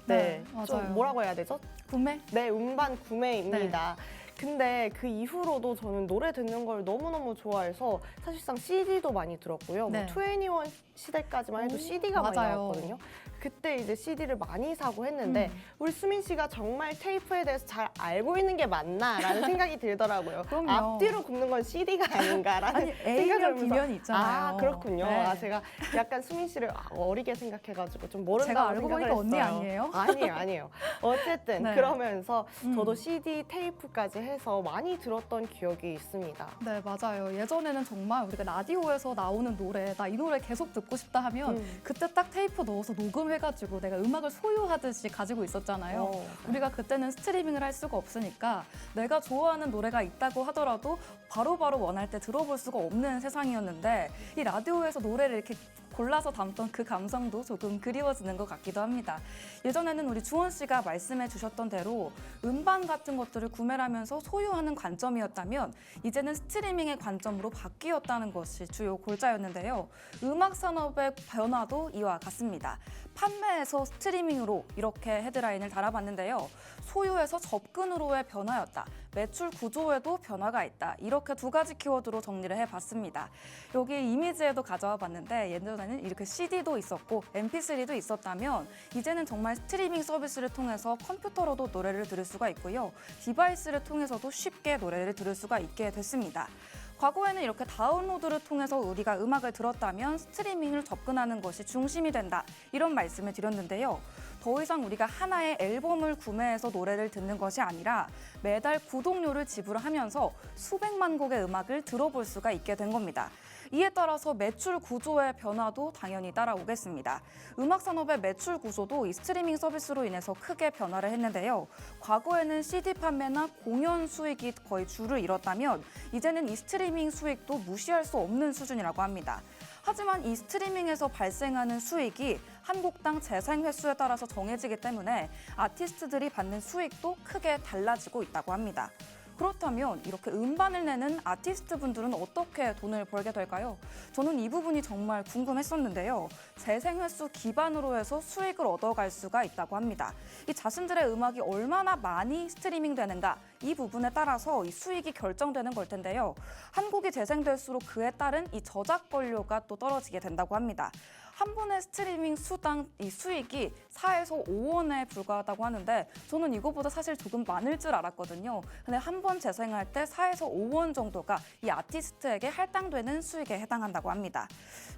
좀 맞아요. 뭐라고 해야 되죠? 구매? 네, 음반 구매입니다. 근데 그 이후로도 저는 노래 듣는 걸 너무너무 좋아해서 사실상 CD도 많이 들었고요. 네. 뭐 21 시대까지만 해도 CD가 많이 맞아요. 나왔거든요. 그때 이제 CD를 많이 사고 했는데 우리 수민 씨가 정말 테이프에 대해서 잘 알고 있는 게 맞나라는 생각이 들더라고요. 그럼요. 앞뒤로 굽는 건 CD가 아닌가라는 아니 생각을 A면 하면서 B면이 있잖아요. 아, 그렇군요. 네. 제가 약간 수민 씨를 어리게 생각해가지고 좀 모른다고 제가 알고 생각을 보니까 언니 했어요. 아니에요? 아니에요. 어쨌든 네. 그러면서 저도 CD, 테이프까지 해서 많이 들었던 기억이 있습니다. 네, 맞아요. 예전에는 정말 우리가 라디오에서 나오는 노래, 나 이 노래 계속 듣고 싶다 하면 그때 딱 테이프 넣어서 녹음해가지고 내가 음악을 소유하듯이 가지고 있었잖아요. 우리가 그때는 스트리밍을 할 수가 없으니까 내가 좋아하는 노래가 있다고 하더라도 바로바로 원할 때 들어볼 수가 없는 세상이었는데 이 라디오에서 노래를 이렇게 골라서 담던 그 감성도 조금 그리워지는 것 같기도 합니다. 예전에는 우리 주원 씨가 말씀해 주셨던 대로 음반 같은 것들을 구매를 하면서 소유하는 관점이었다면 이제는 스트리밍의 관점으로 바뀌었다는 것이 주요 골자였는데요. 음악 산업의 변화도 이와 같습니다. 판매에서 스트리밍으로 이렇게 헤드라인을 달아봤는데요. 소유에서 접근으로의 변화였다. 매출 구조에도 변화가 있다. 이렇게 두 가지 키워드로 정리를 해봤습니다. 여기 이미지에도 가져와 봤는데 예전에는 이렇게 CD도 있었고 MP3도 있었다면 이제는 정말 스트리밍 서비스를 통해서 컴퓨터로도 노래를 들을 수가 있고요. 디바이스를 통해서도 쉽게 노래를 들을 수가 있게 됐습니다. 과거에는 이렇게 다운로드를 통해서 우리가 음악을 들었다면 스트리밍을 접근하는 것이 중심이 된다. 이런 말씀을 드렸는데요. 더 이상 우리가 하나의 앨범을 구매해서 노래를 듣는 것이 아니라 매달 구독료를 지불하면서 수백만 곡의 음악을 들어볼 수가 있게 된 겁니다. 이에 따라서 매출 구조의 변화도 당연히 따라오겠습니다. 음악 산업의 매출 구조도 이 스트리밍 서비스로 인해서 크게 변화를 했는데요. 과거에는 CD 판매나 공연 수익이 거의 주를 이뤘다면 이제는 이 스트리밍 수익도 무시할 수 없는 수준이라고 합니다. 하지만 이 스트리밍에서 발생하는 수익이 한 곡당 재생 횟수에 따라서 정해지기 때문에 아티스트들이 받는 수익도 크게 달라지고 있다고 합니다. 그렇다면 이렇게 음반을 내는 아티스트 분들은 어떻게 돈을 벌게 될까요? 저는 이 부분이 정말 궁금했었는데요. 재생 횟수 기반으로 해서 수익을 얻어갈 수가 있다고 합니다. 이 자신들의 음악이 얼마나 많이 스트리밍 되는가 이 부분에 따라서 이 수익이 결정되는 걸 텐데요. 한 곡이 재생될수록 그에 따른 이 저작권료가 또 떨어지게 된다고 합니다. 한 번의 스트리밍 수당 이 수익이 4에서 5원에 불과하다고 하는데 저는 이거보다 사실 조금 많을 줄 알았거든요. 근데 한 번 재생할 때 4에서 5원 정도가 이 아티스트에게 할당되는 수익에 해당한다고 합니다.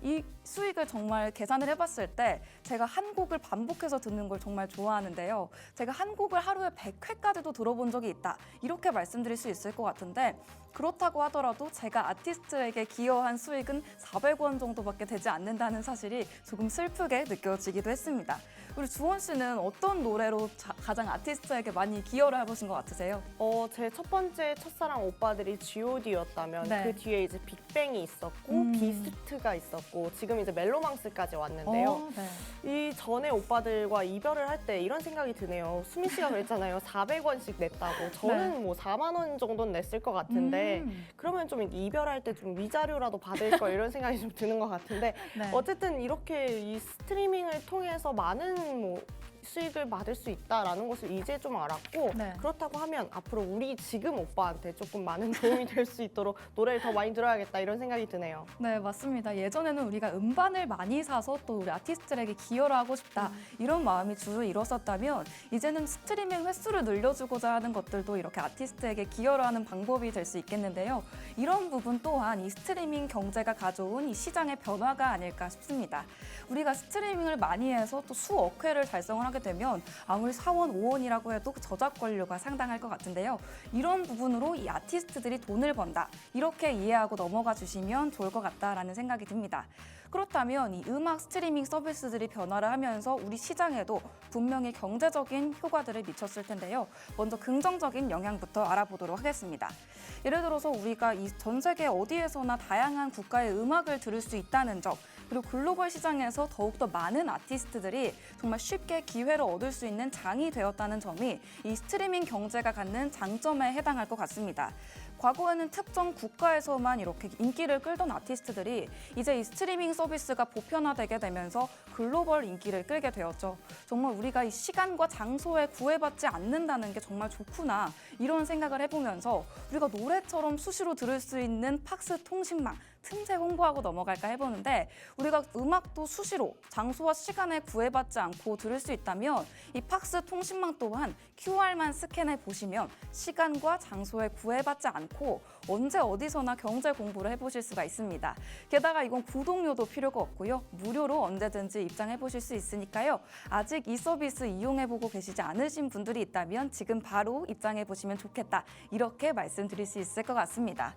이 수익을 정말 계산을 해봤을 때 제가 한 곡을 반복해서 듣는 걸 정말 좋아하는데요. 제가 한 곡을 하루에 100회까지도 들어본 적이 있다. 이렇게 말씀드릴 수 있을 것 같은데 그렇다고 하더라도 제가 아티스트에게 기여한 수익은 400원 정도밖에 되지 않는다는 사실이 조금 슬프게 느껴지기도 했습니다. 우리 주원 씨는 어떤 노래로 가장 아티스트에게 많이 기여를 해보신 것 같으세요? 제 첫 번째 첫사랑 오빠들이 G.O.D였다면 네. 그 뒤에 이제 빅뱅이 있었고 비스트가 있었고 지금 이제 멜로망스까지 왔는데요. 이 전에 오빠들과 이별을 할 때 이런 생각이 드네요. 수민 씨가 그랬잖아요. 400원씩 냈다고. 저는 뭐 4만 원 정도는 냈을 것 같은데 그러면 좀 이별할 때 좀 위자료라도 받을 걸 이런 생각이 좀 드는 것 같은데 어쨌든 이렇게 이 스트리밍을 통해서 많은 뭐 수익을 받을 수 있다라는 것을 이제 좀 알았고 네. 그렇다고 하면 앞으로 우리 지금 오빠한테 조금 많은 도움이 될 수 있도록 노래를 더 많이 들어야겠다 이런 생각이 드네요. 네, 맞습니다. 예전에는 우리가 음반을 많이 사서 또 우리 아티스트들에게 기여를 하고 싶다 이런 마음이 주로 일었었다면 이제는 스트리밍 횟수를 늘려주고자 하는 것들도 이렇게 아티스트에게 기여를 하는 방법이 될 수 있겠는데요. 이런 부분 또한 이 스트리밍 경제가 가져온 이 시장의 변화가 아닐까 싶습니다. 우리가 스트리밍을 많이 해서 또 수억 회를 달성을 하게 되면 아무리 4원, 5원이라고 해도 그 저작권료가 상당할 것 같은데요. 이런 부분으로 이 아티스트들이 돈을 번다. 이렇게 이해하고 넘어가 주시면 좋을 것 같다라는 생각이 듭니다. 그렇다면 이 음악 스트리밍 서비스들이 변화를 하면서 우리 시장에도 분명히 경제적인 효과들을 미쳤을 텐데요. 먼저 긍정적인 영향부터 알아보도록 하겠습니다. 예를 들어서 우리가 이 전 세계 어디에서나 다양한 국가의 음악을 들을 수 있다는 점, 그리고 글로벌 시장에서 더욱더 많은 아티스트들이 정말 쉽게 기회를 얻을 수 있는 장이 되었다는 점이 이 스트리밍 경제가 갖는 장점에 해당할 것 같습니다. 과거에는 특정 국가에서만 이렇게 인기를 끌던 아티스트들이 이제 이 스트리밍 서비스가 보편화되게 되면서 글로벌 인기를 끌게 되었죠. 정말 우리가 이 시간과 장소에 구애받지 않는다는 게 정말 좋구나 이런 생각을 해보면서 우리가 노래처럼 수시로 들을 수 있는 팍스 통신망 틈새 홍보하고 넘어갈까 해보는데 우리가 음악도 수시로 장소와 시간에 구애받지 않고 들을 수 있다면 이 팍스 통신망 또한 QR만 스캔해 보시면 시간과 장소에 구애받지 않고 언제 어디서나 경제 공부를 해보실 수가 있습니다. 게다가 이건 구독료도 필요가 없고요. 무료로 언제든지 입장해 보실 수 있으니까요. 아직 이 서비스 이용해보고 계시지 않으신 분들이 있다면 지금 바로 입장해 보시면 좋겠다. 이렇게 말씀드릴 수 있을 것 같습니다.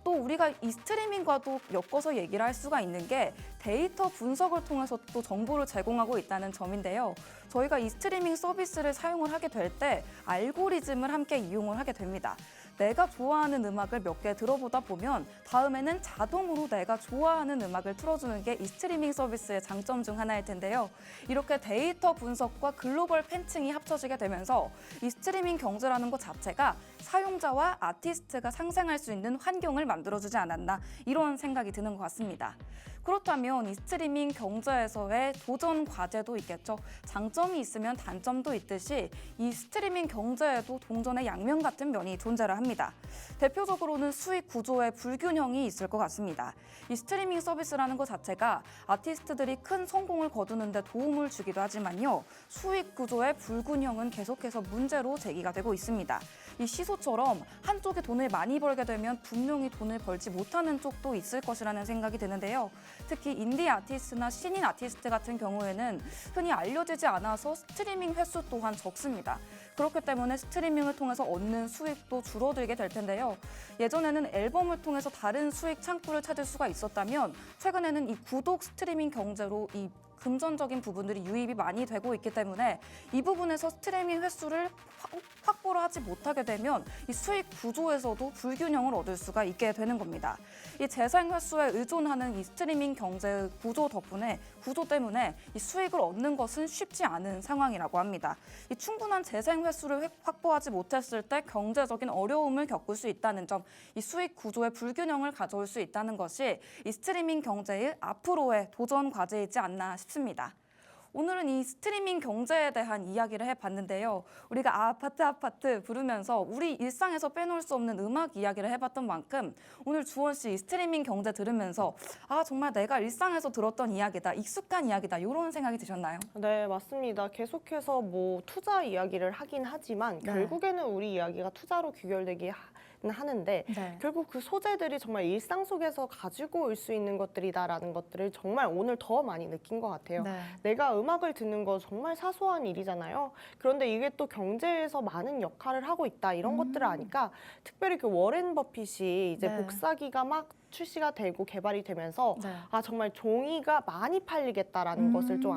또 우리가 이 스트리밍과도 엮어서 얘기를 할 수가 있는 게 데이터 분석을 통해서 또 정보를 제공하고 있다는 점인데요. 저희가 이 스트리밍 서비스를 사용을 하게 될 때 알고리즘을 함께 이용을 하게 됩니다. 내가 좋아하는 음악을 몇 개 들어보다 보면 다음에는 자동으로 내가 좋아하는 음악을 틀어주는 게 이 스트리밍 서비스의 장점 중 하나일 텐데요. 이렇게 데이터 분석과 글로벌 팬층이 합쳐지게 되면서 이 스트리밍 경제라는 것 자체가 사용자와 아티스트가 상생할 수 있는 환경을 만들어주지 않았나 이런 생각이 드는 것 같습니다. 그렇다면 이 스트리밍 경제에서의 도전 과제도 있겠죠. 장점이 있으면 단점도 있듯이 이 스트리밍 경제에도 동전의 양면 같은 면이 존재를 합니다. 대표적으로는 수익 구조의 불균형이 있을 것 같습니다. 이 스트리밍 서비스라는 것 자체가 아티스트들이 큰 성공을 거두는 데 도움을 주기도 하지만요. 수익 구조의 불균형은 계속해서 문제로 제기가 되고 있습니다. 이 시소처럼 한쪽이 돈을 많이 벌게 되면 분명히 돈을 벌지 못하는 쪽도 있을 것이라는 생각이 드는데요. 특히 인디 아티스트나 신인 아티스트 같은 경우에는 흔히 알려지지 않아서 스트리밍 횟수 또한 적습니다. 그렇기 때문에 스트리밍을 통해서 얻는 수익도 줄어들게 될 텐데요. 예전에는 앨범을 통해서 다른 수익 창구를 찾을 수가 있었다면 최근에는 이 구독 스트리밍 경제로 이 금전적인 부분들이 유입이 많이 되고 있기 때문에 이 부분에서 스트리밍 횟수를 확보를 하지 못하게 되면 이 수익 구조에서도 불균형을 얻을 수가 있게 되는 겁니다. 이 재생 횟수에 의존하는 이 스트리밍 경제의 구조 때문에 이 수익을 얻는 것은 쉽지 않은 상황이라고 합니다. 이 충분한 재생 횟수를 확보하지 못했을 때 경제적인 어려움을 겪을 수 있다는 점, 이 수익 구조의 불균형을 가져올 수 있다는 것이 이 스트리밍 경제의 앞으로의 도전 과제이지 않나 싶습니다. 오늘은 이 스트리밍 경제에 대한 이야기를 해봤는데요. 우리가 아파트 부르면서 우리 일상에서 빼놓을 수 없는 음악 이야기를 해봤던 만큼 오늘 주원 씨 스트리밍 경제 들으면서 정말 내가 일상에서 들었던 이야기다, 익숙한 이야기다 이런 생각이 드셨나요? 네, 맞습니다. 계속해서 뭐 투자 이야기를 하긴 하지만 네. 결국에는 우리 이야기가 투자로 귀결되긴 하는데 네. 결국 그 소재들이 정말 일상 속에서 가지고 올 수 있는 것들이다라는 것들을 정말 오늘 더 많이 느낀 것 같아요. 네. 내가 음악을 듣는 거 정말 사소한 일이잖아요. 그런데 이게 또 경제에서 많은 역할을 하고 있다 이런 것들을 아니까 특별히 그 워렌 버핏이 이제 네. 복사기가 막 출시가 되고 개발이 되면서 네. 정말 종이가 많이 팔리겠다라는 것을 좀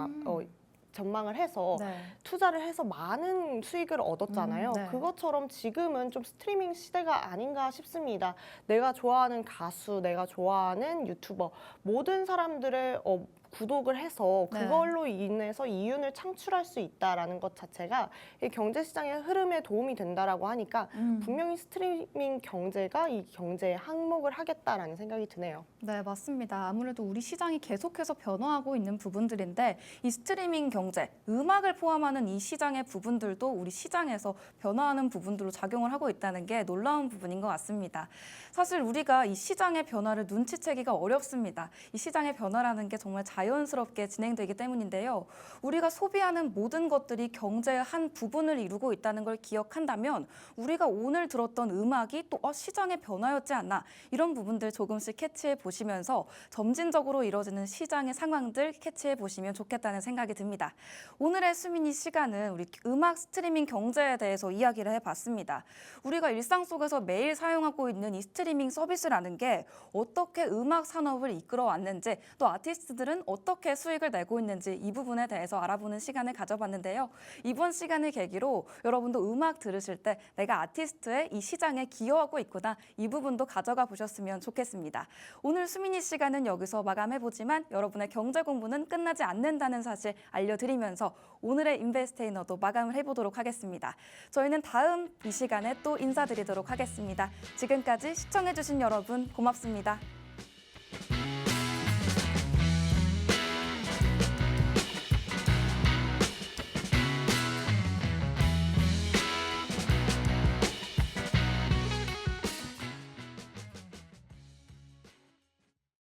전망을 해서 네. 투자를 해서 많은 수익을 얻었잖아요. 네. 그것처럼 지금은 좀 스트리밍 시대가 아닌가 싶습니다. 내가 좋아하는 가수, 내가 좋아하는 유튜버 모든 사람들의 구독을 해서 네. 그걸로 인해서 이윤을 창출할 수 있다라는 것 자체가 이 경제 시장의 흐름에 도움이 된다라고 하니까 분명히 스트리밍 경제가 이 경제에 항목을 하겠다라는 생각이 드네요. 네, 맞습니다. 아무래도 우리 시장이 계속해서 변화하고 있는 부분들인데 이 스트리밍 경제, 음악을 포함하는 이 시장의 부분들도 우리 시장에서 변화하는 부분들로 작용을 하고 있다는 게 놀라운 부분인 것 같습니다. 사실 우리가 이 시장의 변화를 눈치채기가 어렵습니다. 이 시장의 변화라는 게 정말 자연스럽게 진행되기 때문인데요. 우리가 소비하는 모든 것들이 경제의 한 부분을 이루고 있다는 걸 기억한다면 우리가 오늘 들었던 음악이 또 시장의 변화였지 않나 이런 부분들 조금씩 캐치해 보시면서 점진적으로 이뤄지는 시장의 상황들 캐치해 보시면 좋겠다는 생각이 듭니다. 오늘의 수민이 시간은 우리 음악 스트리밍 경제에 대해서 이야기를 해봤습니다. 우리가 일상 속에서 매일 사용하고 있는 이 스트리밍 서비스라는 게 어떻게 음악 산업을 이끌어 왔는지 또 아티스트들은 어떻게 수익을 내고 있는지 이 부분에 대해서 알아보는 시간을 가져봤는데요. 이번 시간을 계기로 여러분도 음악 들으실 때 내가 아티스트의 이 시장에 기여하고 있구나 이 부분도 가져가 보셨으면 좋겠습니다. 오늘 수민이 시간은 여기서 마감해보지만 여러분의 경제 공부는 끝나지 않는다는 사실 알려드리면서 오늘의 인베스테이너도 마감을 해보도록 하겠습니다. 저희는 다음 이 시간에 또 인사드리도록 하겠습니다. 지금까지 시청해주신 여러분 고맙습니다.